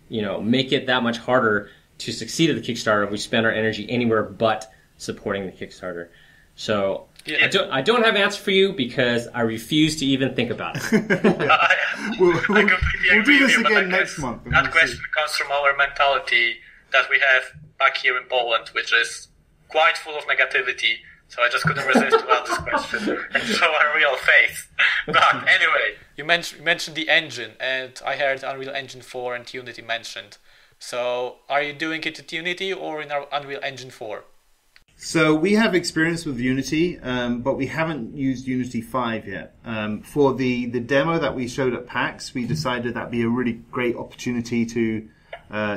you know, make it that much harder to succeed at the Kickstarter if we spend our energy anywhere but supporting the Kickstarter. So yeah. I don't have an answer for you because I refuse to even think about it. We'll do this again next month. That question comes from our mentality that we have back here in Poland, which is quite full of negativity. So I just couldn't resist to ask this question and show our real face. But anyway, you mentioned the engine, and I heard Unreal Engine 4 and Unity mentioned. So are you doing it at Unity or in our Unreal Engine 4? So we have experience with Unity, but we haven't used Unity 5 yet. For the demo that we showed at PAX, we decided that'd be a really great opportunity to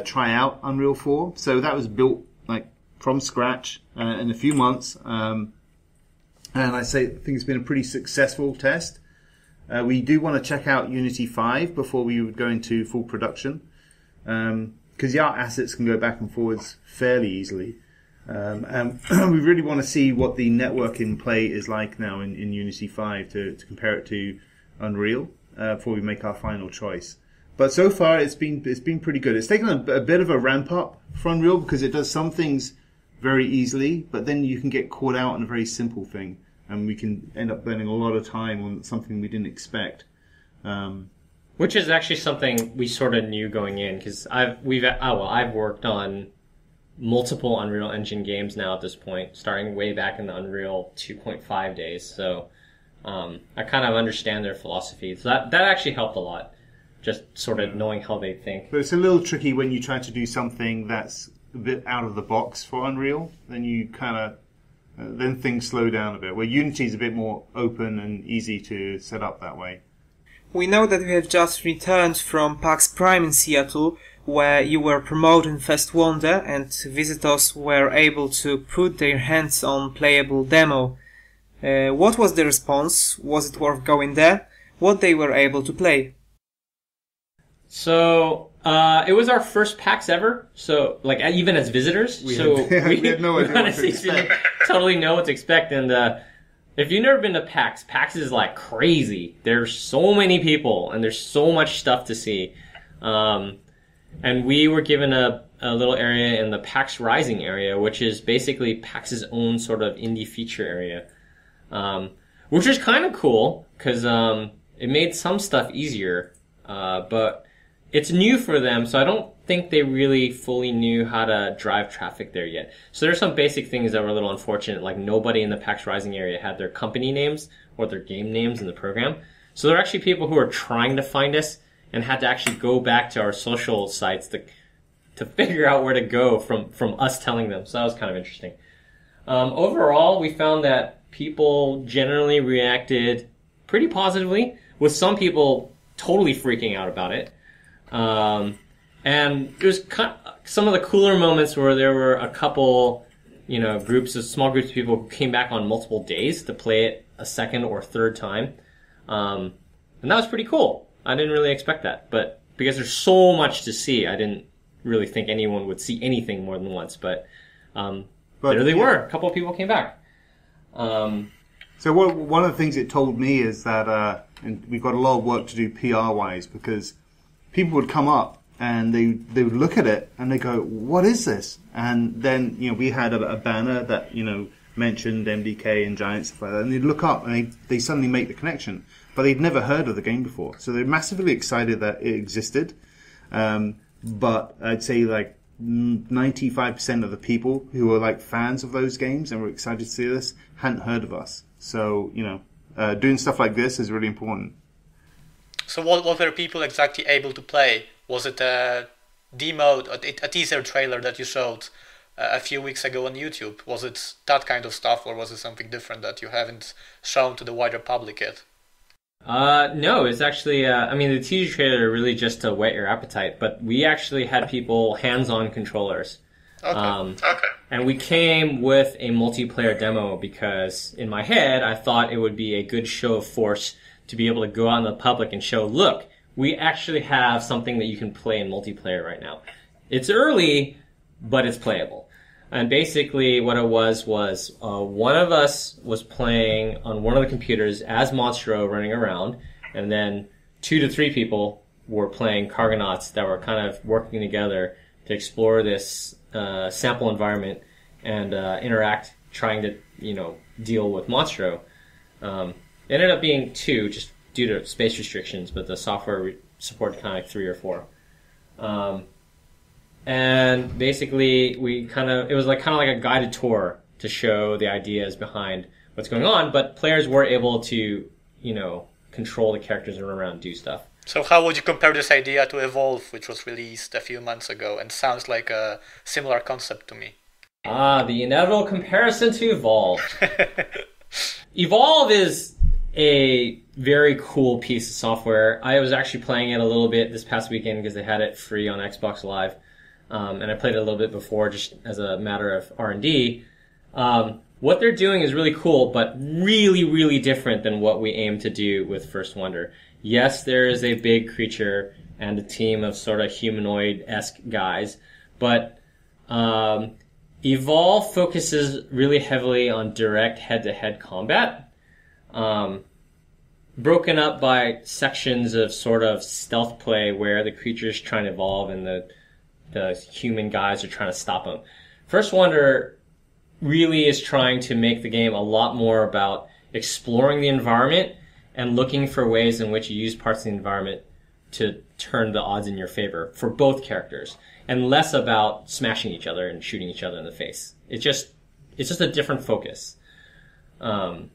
try out Unreal 4. So that was built like from scratch in a few months, and I think it's been a pretty successful test. We do want to check out Unity 5 before we would go into full production, because the art assets can go back and forwards fairly easily. And we really want to see what the network in play is like now in Unity 5 to compare it to Unreal before we make our final choice. But so far it's been pretty good. It's taken a bit of a ramp up for Unreal because it does some things very easily, but then you can get caught out on a very simple thing, and we can end up spending a lot of time on something we didn't expect. Which is actually something we sort of knew going in, because I've worked on multiple Unreal Engine games now at this point, starting way back in the Unreal 2.5 days. So I kind of understand their philosophy. So that actually helped a lot, just sort of knowing how they think. But it's a little tricky when you try to do something that's a bit out of the box for Unreal. Then you kind of then things slow down a bit. Where Unity is a bit more open and easy to set up that way. We know that we have just returned from PAX Prime in Seattle, where you were promoting First Wonder and visitors were able to put their hands on playable demo. What was the response? Was it worth going there? What they were able to play? So it was our first PAX ever. So like even as visitors, we had no idea what to expect. Didn't totally know what to expect. And if you've never been to PAX, PAX is like crazy. There's so many people and there's so much stuff to see. And we were given a little area in the PAX Rising area, which is basically PAX's own sort of indie feature area, which is kind of cool because it made some stuff easier, but it's new for them, so I don't think they really fully knew how to drive traffic there yet. So there's some basic things that were a little unfortunate, like nobody in the PAX Rising area had their company names or their game names in the program. So there are actually people who are trying to find us and had to actually go back to our social sites to figure out where to go from us telling them. So that was kind of interesting. Overall, we found that people generally reacted pretty positively, with some people totally freaking out about it. And it was some of the cooler moments where there were a couple, small groups of people who came back on multiple days to play it a second or third time. And that was pretty cool. I didn't really expect that, but because there's so much to see, I didn't really think anyone would see anything more than once. But there they were. A couple of people came back. So one of the things it told me is that, and we've got a lot of work to do PR-wise, because people would come up and they would look at it and they go, "What is this?" And then we had a banner that mentioned MDK and Giant stuff like that, and they'd look up and they suddenly make the connection, but they'd never heard of the game before, so they're massively excited that it existed. But I'd say like 95% of the people who were like fans of those games and were excited to see this hadn't heard of us. So doing stuff like this is really important. So what were people exactly able to play? Was it a demo, a teaser trailer that you showed a few weeks ago on YouTube? Was it that kind of stuff, or was it something different that you haven't shown to the wider public yet? No, it's actually, the teaser trailer really just to whet your appetite, but we actually had people hands-on controllers. Okay. And we came with a multiplayer demo because in my head, I thought it would be a good show of force to be able to go out in the public and show, look, we actually have something that you can play in multiplayer right now. It's early, but it's playable. And basically what it was one of us was playing on one of the computers as Monstro running around, and then 2 to 3 people were playing Cargonauts that were kind of working together to explore this sample environment and interact, trying to, deal with Monstro. It ended up being 2 just due to space restrictions, but the software supported kind of like 3 or 4. And basically it was kind of like a guided tour to show the ideas behind what's going on, but players were able to, control the characters and run around and do stuff. So how would you compare this idea to Evolve, which was released a few months ago and sounds like a similar concept to me? The inevitable comparison to Evolve. Evolve is a very cool piece of software. I was actually playing it a little bit this past weekend because they had it free on Xbox Live. And I played it a little bit before just as a matter of R&D. What they're doing is really cool, but really, really different than what we aim to do with First Wonder. Yes, there is a big creature and a team of sort of humanoid-esque guys, but Evolve focuses really heavily on direct head-to-head combat, broken up by sections of sort of stealth play where the creature's trying to evolve and the human guys are trying to stop them. First Wonder really is trying to make the game a lot more about exploring the environment and looking for ways in which you use parts of the environment to turn the odds in your favor for both characters, and less about smashing each other and shooting each other in the face. It's just a different focus. And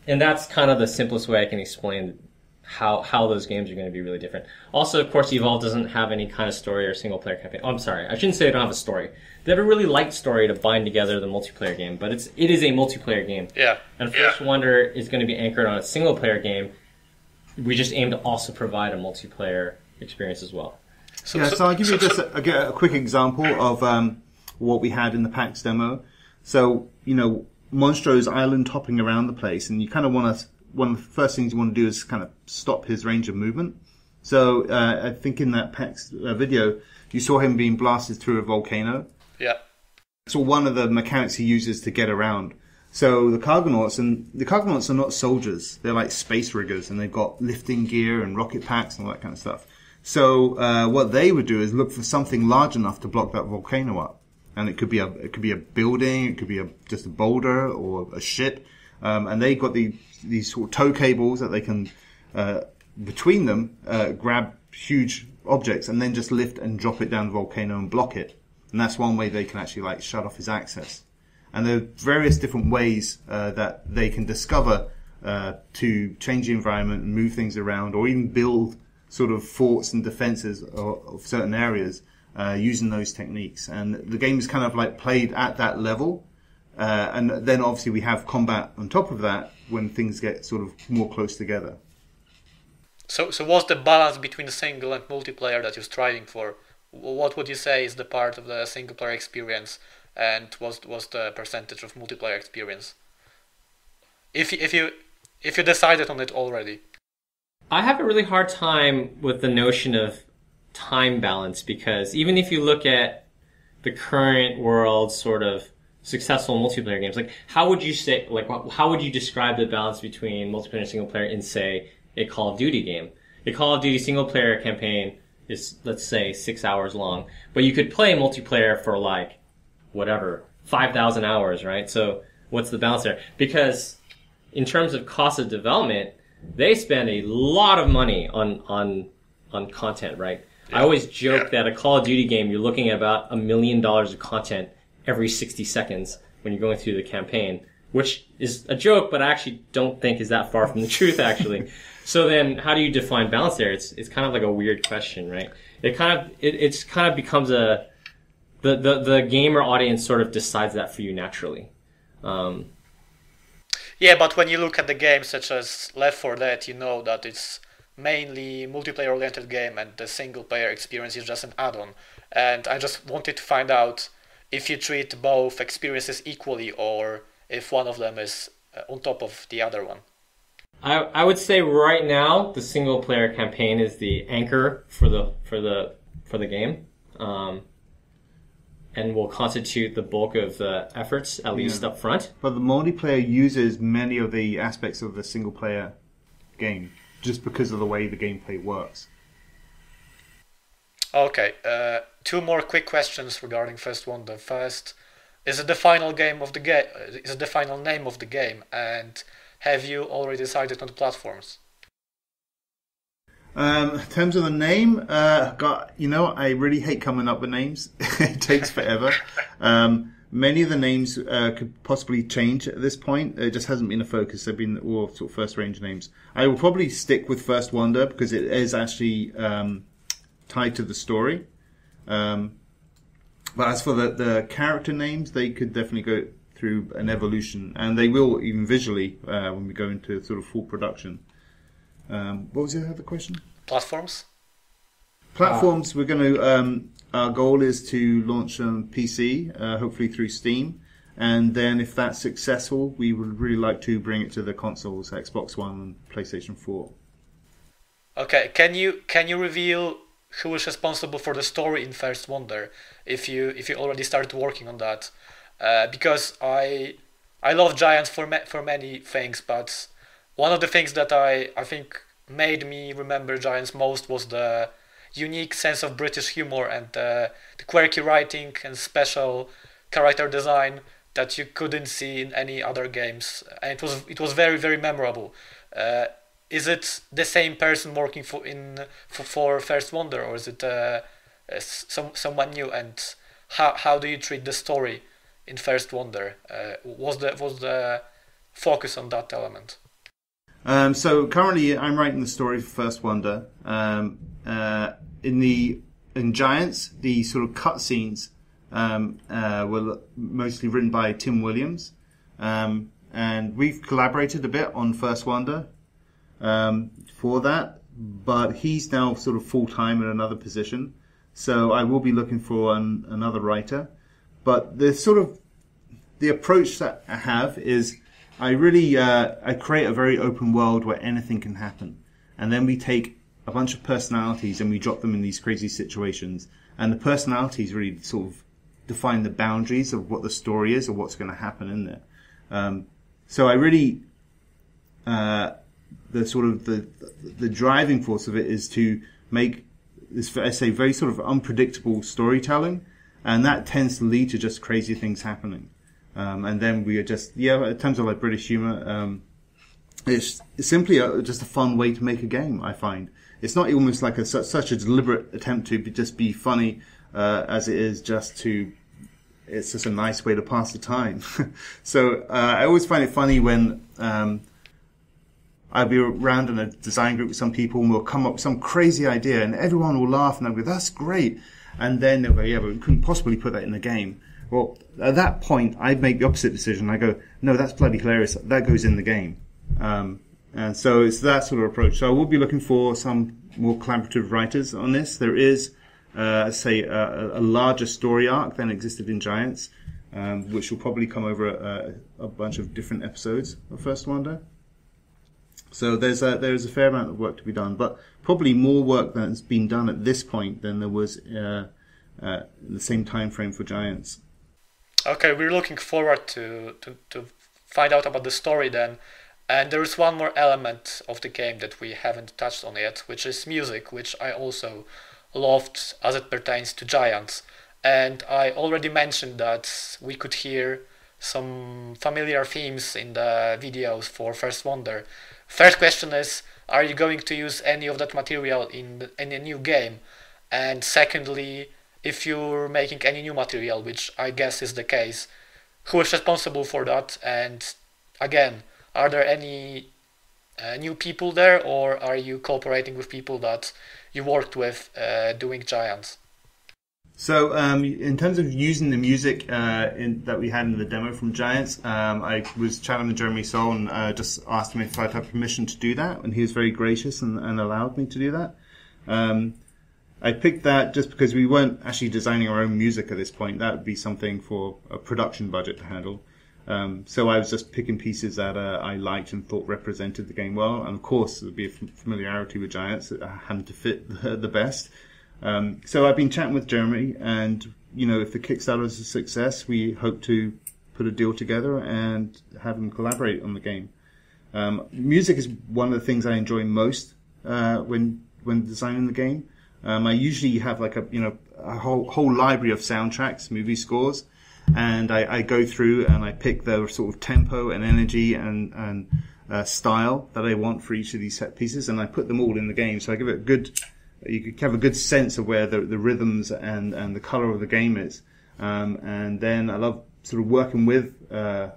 that's kind of the simplest way I can explain how those games are going to be really different. Also, of course, Evolve doesn't have any kind of story or single-player campaign. Oh, I'm sorry. I shouldn't say they don't have a story. They have a really light story to bind together the multiplayer game, but it is a multiplayer game. Yeah. And First Wonder is going to be anchored on a single-player game. We just aim to also provide a multiplayer experience as well. So I'll give you just a quick example of what we had in the PAX demo. So, Monstro's island hopping around the place, and you kind of want to, one of the first things you want to do is kind of stop his range of movement. So I think in that PAX video, you saw him being blasted through a volcano. Yeah. So one of the mechanics he uses to get around. So the Cargonauts are not soldiers. They're like space riggers, and they've got lifting gear and rocket packs and all that kind of stuff. So what they would do is look for something large enough to block that volcano up. And it could be a building, it could be just a boulder or a ship. And they got these sort of tow cables that they can, between them, grab huge objects and then just lift and drop it down the volcano and block it. And that's one way they can actually shut off his access. And there are various different ways that they can discover to change the environment and move things around, or even build sort of forts and defenses of certain areas using those techniques. And the game is kind of played at that level. And then obviously we have combat on top of that when things get sort of more close together. So what's the balance between single and multiplayer that you're striving for? What would you say is the part of the single player experience, and what's the percentage of multiplayer experience? If you decided on it already. I have a really hard time with the notion of time balance, because even if you look at the current world sort of successful multiplayer games, how would you describe the balance between multiplayer and single player in, say, a Call of Duty game? A Call of Duty single player campaign is, let's say, 6 hours long, but you could play multiplayer for 5,000 hours, right? So what's the balance there? Because in terms of cost of development, they spend a lot of money on content, right? Yeah. I always joke that a Call of Duty game, you're looking at about $1 million of content every 60 seconds when you're going through the campaign, which is a joke, but I actually don't think is that far from the truth, actually. So then, how do you define balance there? It's kind of like a weird question, right? It kind of becomes the gamer audience sort of decides that for you naturally. Yeah, but when you look at the games such as Left 4 Dead, you know that it's mainly multiplayer-oriented game, and the single-player experience is just an add-on. And I just wanted to find out if you treat both experiences equally or if one of them is on top of the other one. I would say right now the single player campaign is the anchor for the game, and will constitute the bulk of the efforts, at least up front. But the multiplayer uses many of the aspects of the single player game just because of the way the gameplay works. Okay, two more quick questions regarding First Wonder. First, is it the final game of the game? Is it the final name of the game? And have you already decided on the platforms? In terms of the name, I really hate coming up with names. It takes forever. Many of the names could possibly change at this point. It just hasn't been a focus. They've been all sort of first range names. I will probably stick with First Wonder because it is actually tied to the story. But as for the character names, they could definitely go through an evolution, and they will even visually when we go into sort of full production. What was the other question? Platforms? Platforms, we're going to... our goal is to launch on PC, hopefully through Steam. And then if that's successful, we would really like to bring it to the consoles, Xbox One and PlayStation 4. Okay, can you reveal who is responsible for the story in First Wonder, if you already started working on that? Because I love Giants for many things, but one of the things that I think made me remember Giants most was the unique sense of British humor and the quirky writing and special character design that you couldn't see in any other games, and it was very, very memorable. Is it the same person working for First Wonder, or is it someone new? And how do you treat the story in First Wonder? Was the focus on that element? So currently, I'm writing the story for First Wonder. In Giants, the sort of cutscenes were mostly written by Tim Williams, and we've collaborated a bit on First Wonder for that. But he's now sort of full time in another position, so I will be looking for another writer. But the approach that I have is I create a very open world where anything can happen, and then we take a bunch of personalities and we drop them in these crazy situations, and the personalities really sort of define the boundaries of what the story is or what's going to happen in there. So I really the driving force of it is to make this, I say, very sort of unpredictable storytelling, and that tends to lead to just crazy things happening. And then we are just, in terms of like British humor, it's simply just a fun way to make a game, I find. It's not almost like such a deliberate attempt to just be funny, as it is it's just a nice way to pass the time. So, I always find it funny when, I'll be around in a design group with some people and we'll come up with some crazy idea and everyone will laugh and they'll go, that's great. And then they'll go, yeah, but we couldn't possibly put that in the game. Well, at that point, I'd make the opposite decision. I go, no, that's bloody hilarious. That goes in the game. And so it's that sort of approach. So I will be looking for some more collaborative writers on this. There is, a larger story arc than existed in Giants, which will probably come over a bunch of different episodes of First Wonder. So there's a fair amount of work to be done, but probably more work that's been done at this point than there was in the same time frame for Giants. Okay, we're looking forward to find out about the story then. And there is one more element of the game that we haven't touched on yet, which is music, which I also loved as it pertains to Giants. And I already mentioned that we could hear some familiar themes in the videos for First Wonder. Third question is, are you going to use any of that material in a new game? And secondly, if you're making any new material, which I guess is the case, who is responsible for that? And again, are there any new people there, or are you cooperating with people that you worked with doing Giants? So in terms of using the music that we had in the demo from Giants, I was chatting with Jeremy Soule and just asked him if I'd have permission to do that, and he was very gracious and allowed me to do that. I picked that just because we weren't actually designing our own music at this point. That would be something for a production budget to handle. So I was just picking pieces that I liked and thought represented the game well. And of course, there'd be a familiarity with Giants that happened to fit the best. So I've been chatting with Jeremy, and if the Kickstarter is a success, we hope to put a deal together and have him collaborate on the game. Music is one of the things I enjoy most when designing the game. I usually have like a whole library of soundtracks, movie scores, and I go through and I pick the sort of tempo and energy and style that I want for each of these set pieces, and I put them all in the game. So I give it you could have a good sense of where the rhythms and the color of the game is. And then I love sort of working with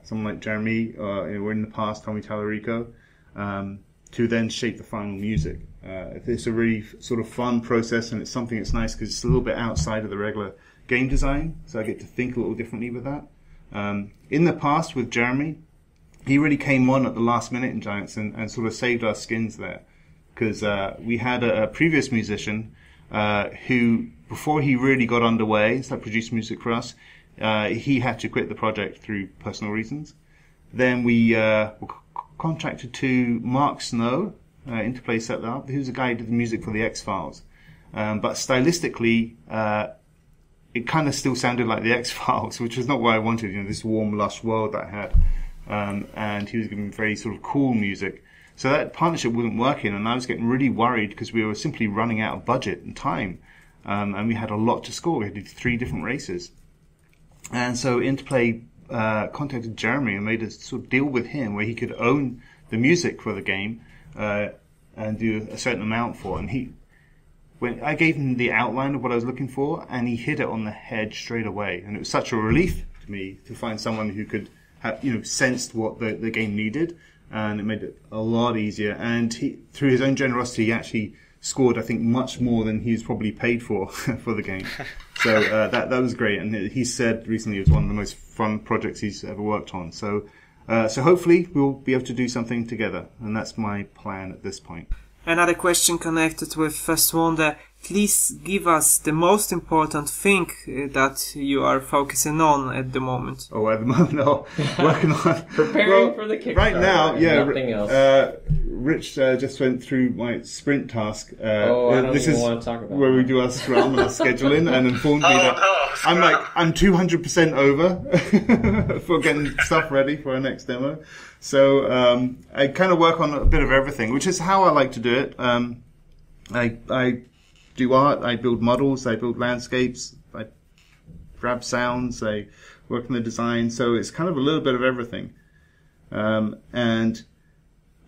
someone like Jeremy, or in the past Tommy Tallarico, to then shape the final music. It's a really sort of fun process, and it's something that's nice because it's a little bit outside of the regular game design, so I get to think a little differently with that. In the past with Jeremy, he really came on at the last minute in Giants and sort of saved our skins there, because we had a previous musician who, before he really got underway, started producing music for us, he had to quit the project through personal reasons. Then we were contracted to Mark Snow, Interplay set that up. He was a guy who did the music for the X-Files. But stylistically, it kind of still sounded like the X-Files, which is not what I wanted, this warm, lush world that I had. And he was giving very sort of cool music. So that partnership wasn't working, and I was getting really worried because we were simply running out of budget and time. And we had a lot to score. We had to do 3 different races. And so Interplay contacted Jeremy and made a sort of deal with him where he could own the music for the game and do a certain amount for it. And when I gave him the outline of what I was looking for, and he hit it on the head straight away. And it was such a relief to me to find someone who could have, sensed what the game needed, and it made it a lot easier. And through his own generosity, he actually scored, I think, much more than he was probably paid for for the game. So that was great. And he said recently it was one of the most fun projects he's ever worked on. So hopefully we'll be able to do something together, and that's my plan at this point. Another question connected with First Wonder. Please give us the most important thing that you are focusing on at the moment. Oh, at the moment, no. Working on... Preparing for the Kickstarter. Right now, yeah. Nothing else. Rich just went through my sprint task. I don't even want to talk about where we do our scrum and our scheduling, and informed me that I'm 200% over for getting stuff ready for our next demo. So I kind of work on a bit of everything, which is how I like to do it. I do art, I build models, I build landscapes, I grab sounds, I work on the design. So it's kind of a little bit of everything. And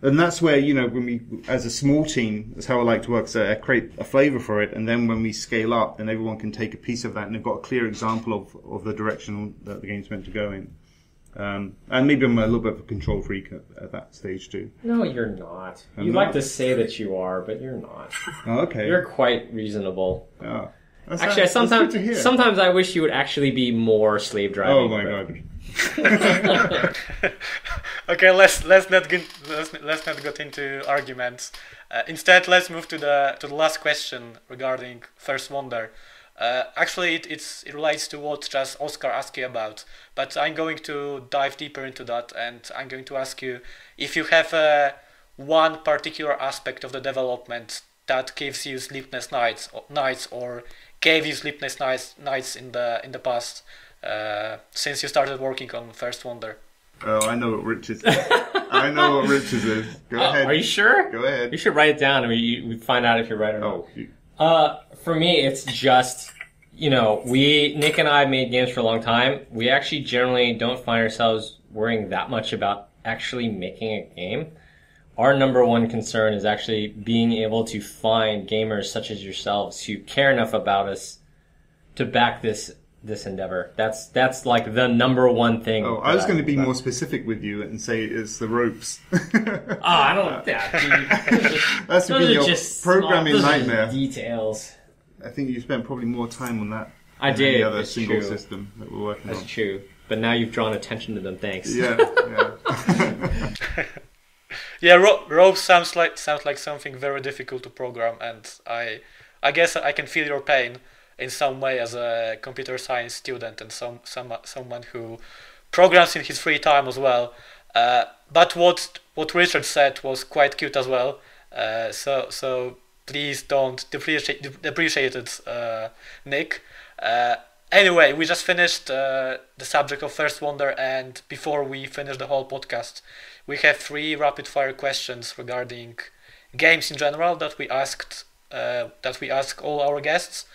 that's where, when we, as a small team, that's how I like to work. So I create a flavor for it, and then when we scale up, then everyone can take a piece of that, and they've got a clear example of the direction that the game's meant to go in. And maybe I'm a little bit of a control freak at that stage too. No, you're not. You like to say that you are, but you're not. Oh, okay. You're quite reasonable. Oh, actually, sometimes I wish you would actually be more slave driving. Oh my god. Okay, let's not get into arguments. Instead, let's move to the last question regarding First Wonder. Actually, it relates to what just Oscar asked you about, but I'm going to dive deeper into that, and I'm going to ask you if you have one particular aspect of the development that gives you sleepless nights, or gave you sleepless nights in the past since you started working on First Wonder. Oh, I know what Rich's. I know what Rich's is. Go ahead. Are you sure? Go ahead. You should write it down, and we find out if you're right or not. For me, it's just, Nick and I have made games for a long time. We actually generally don't find ourselves worrying that much about actually making a game. Our number one concern is actually being able to find gamers such as yourselves who care enough about us to back this endeavor. That's like the number one thing. Oh, I was going to be more specific with you and say it's the ropes. I don't. That's been your programming nightmare. Details. I think you spent probably more time on that. I did. Any other it's single true. system that we're working on. That's true. But now you've drawn attention to them. Thanks. Yeah. Yeah, ropes sounds like something very difficult to program, and I I guess I can feel your pain in some way as a computer science student and someone who programs in his free time as well. But what Richard said was quite cute as well. So please don't depreciate it, Nick. Anyway, we just finished the subject of First Wonder, and before we finish the whole podcast, we have 3 rapid fire questions regarding games in general that we ask all our guests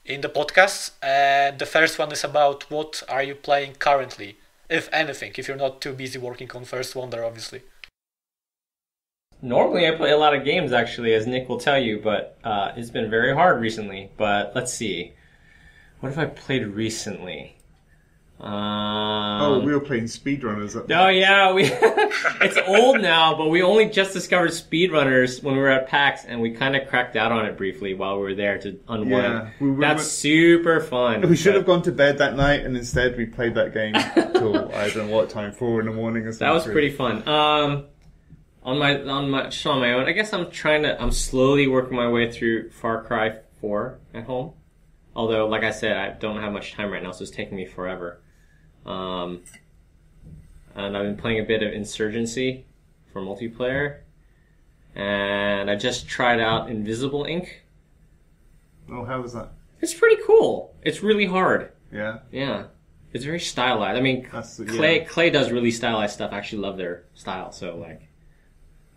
in the podcasts. And the first one is about what are you playing currently, if anything, if you're not too busy working on First Wonder, obviously. Normally I play a lot of games, actually, as Nick will tell you, but it's been very hard recently. But let's see. What have I played recently? We were playing speedrunners. Oh, yeah. It's old now, but we only just discovered speedrunners when we were at PAX, and we kind of cracked out on it briefly while we were there to unwind. Yeah, that's super fun. We should have gone to bed that night, and instead we played that game till, I don't know what time, 4 in the morning or something. That was pretty fun. On my own, I guess I'm slowly working my way through Far Cry 4 at home. Although, like I said, I don't have much time right now, so it's taking me forever. And I've been playing a bit of Insurgency for multiplayer. And I just tried out Invisible Ink. Oh, how was that? It's pretty cool. It's really hard. Yeah? Yeah. It's very stylized. I mean, Clay does really stylized stuff. I actually love their style, so, like...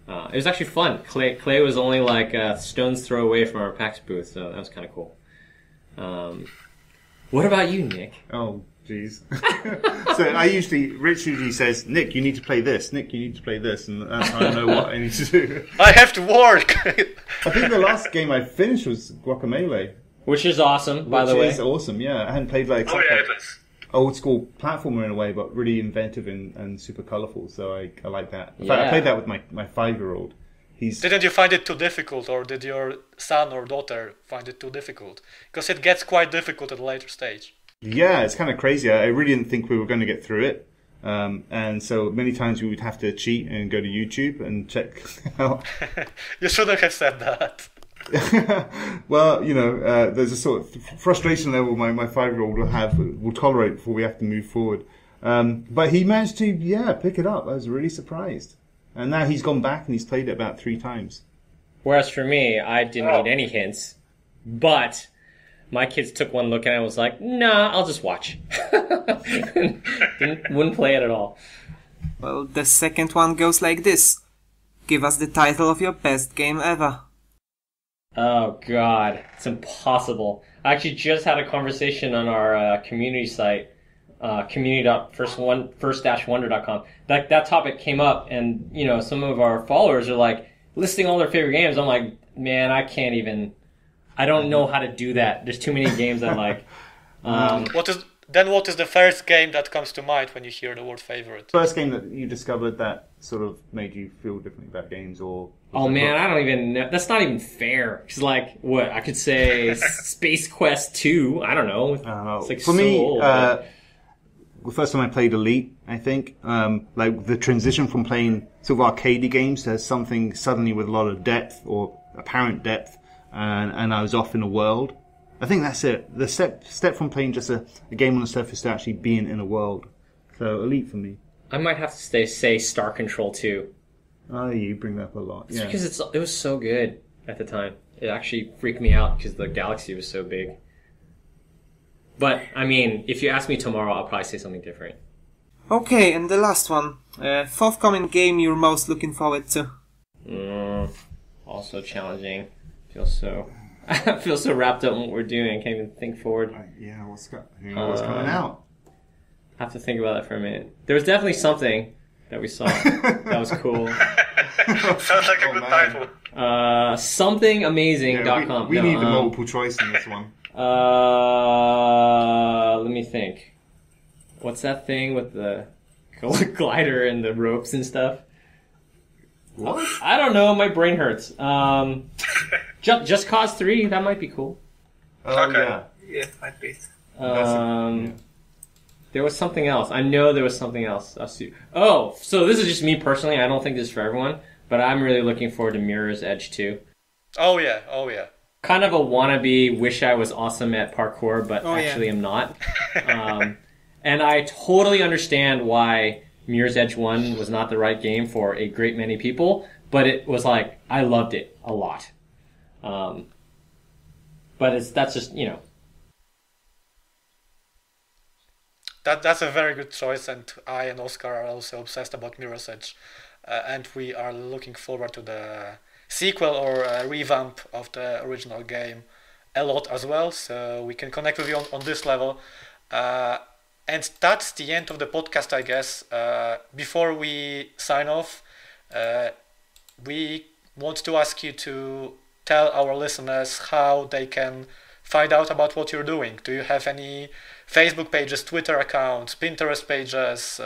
it was actually fun. Clay was only, like, a stone's throw away from our PAX booth, so that was kind of cool. What about you, Nick? Oh, jeez. So Rich usually says, Nick, you need to play this. Nick, you need to play this. And that's how I know what I need to do. I have to work! I think the last game I finished was Guacamelee. Which is awesome, by the way. Which is awesome, yeah. I hadn't played like old school platformer in a way, but really inventive and super colourful. So I like that. In fact, I played that with my 5-year-old. Didn't you find it too difficult, or did your son or daughter find it too difficult? Because it gets quite difficult at a later stage. Yeah, it's kind of crazy. I really didn't think we were going to get through it. And so many times we would have to cheat and go to YouTube and check out. You shouldn't have said that. Well, there's a sort of frustration level my 5-year-old will tolerate before we have to move forward. But he managed to, pick it up. I was really surprised. And now he's gone back and he's played it about 3 times. Whereas for me, I didn't need any hints. But my kids took one look and I was like, nah, I'll just watch. Wouldn't play it at all. Well, the second one goes like this. Give us the title of your best game ever. Oh, God. It's impossible. I actually just had a conversation on our community site. Community.first-wonder.com. That topic came up, and some of our followers are like listing all their favorite games. I'm like, man, I don't know how to do that. There's too many games I like. What is the first game that comes to mind when you hear the word favorite? First game that you discovered that sort of made you feel differently about games, or? Oh man, I don't even know. That's not even fair. Cause like, what I could say, Space Quest 2. I don't know. It's like for me, old, the first time I played Elite, I think, like the transition from playing sort of arcadey games to something suddenly with a lot of depth or apparent depth, and I was off in a world. I think that's it. The step from playing just a game on the surface to actually being in a world. So Elite for me. I might have to say Star Control 2. Oh, you bring that up a lot. It's because it was so good at the time. It actually freaked me out because the galaxy was so big. But, I mean, if you ask me tomorrow, I'll probably say something different. Okay, and the last one. Forthcoming game you're most looking forward to? Also challenging. I feel so wrapped up in what we're doing. I can't even think forward. What's coming out? I have to think about that for a minute. There was definitely something that we saw that was cool. Sounds like a good title. Somethingamazing.com. We need the multiple choice in this one. Let me think. What's that thing with the glider and the ropes and stuff? What? I don't know. My brain hurts. Just Cause 3. That might be cool. Oh, okay. Yeah, might be. There was something else. I know there was something else. Oh, so this is just me personally. I don't think this is for everyone, but I'm really looking forward to Mirror's Edge 2. Oh yeah. kind of a wannabe, wish I was awesome at parkour, but actually am not. And I totally understand why Mirror's Edge 1 was not the right game for a great many people, but it was like, I loved it a lot. But that's just, you know. That's a very good choice, and I and Oscar are also obsessed about Mirror's Edge, and we are looking forward to the sequel or revamp of the original game a lot as well, so we can connect with you on this level. And that's the end of the podcast, I guess. Before we sign off, we want to ask you to tell our listeners how they can find out about what you're doing. Do you have any Facebook pages, Twitter accounts, Pinterest pages,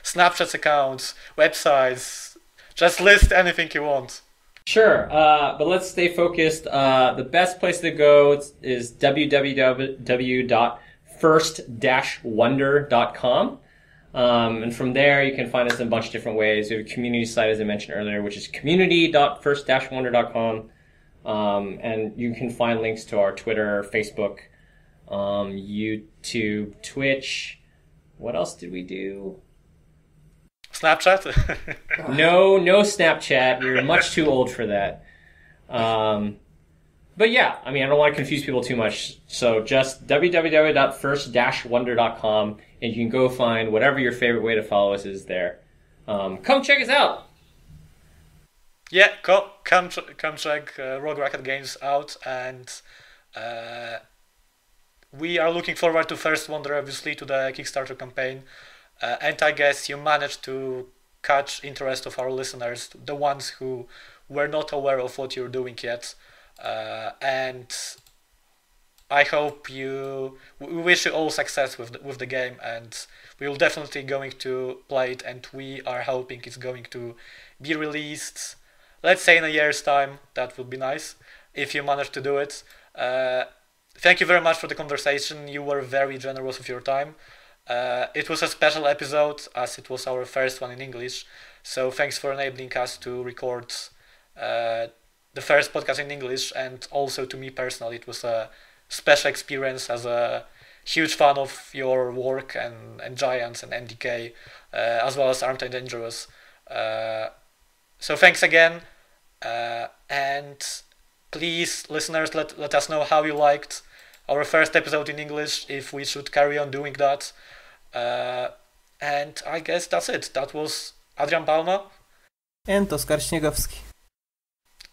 Snapchat accounts, websites? Just list anything you want. Sure, but let's stay focused. The best place to go is www.first-wonder.com. And from there, you can find us in a bunch of different ways. We have a community site, as I mentioned earlier, which is community.first-wonder.com. And you can find links to our Twitter, Facebook, YouTube, Twitch. What else did we do? Snapchat? No Snapchat. We're much too old for that. But yeah, I mean, I don't want to confuse people too much. So just www.first-wonder.com, and you can go find whatever your favorite way to follow us is there. Come check us out. Yeah, come check Rogue Rocket Games out, and we are looking forward to First Wonder, obviously, to the Kickstarter campaign. And I guess you managed to catch interest of our listeners, the ones who were not aware of what you're doing yet. And I hope we wish you all success with the game, and we're definitely going to play it, and we are hoping it's going to be released, let's say in a year's time. That would be nice if you manage to do it. Thank you very much for the conversation. You were very generous with your time. It was a special episode, as it was our first one in English, so thanks for enabling us to record the first podcast in English, and also to me personally, it was a special experience as a huge fan of your work and Giants and MDK, as well as Armed and Dangerous. So thanks again, and please, listeners, let us know how you liked our first episode in English, if we should carry on doing that. And I guess that's it. That was Adrian Palma and Oskar Śniegowski.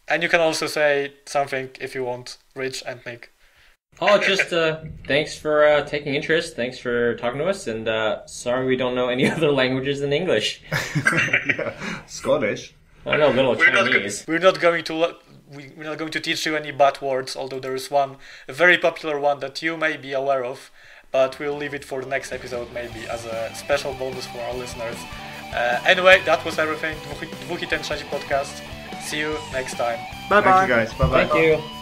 And you can also say something if you want, Rich and Nick. Oh, just thanks for taking interest. Thanks for talking to us. And sorry we don't know any other languages than English. Yeah. Scottish. I know a little Chinese. We're not going to teach you any bad words, although there is one, a very popular one that you may be aware of, but we'll leave it for the next episode maybe as a special bonus for our listeners. Anyway, that was everything. Dwóch i Ten Trzeci podcast. See you next time. Bye bye. Thank you guys. Bye bye. Thank you.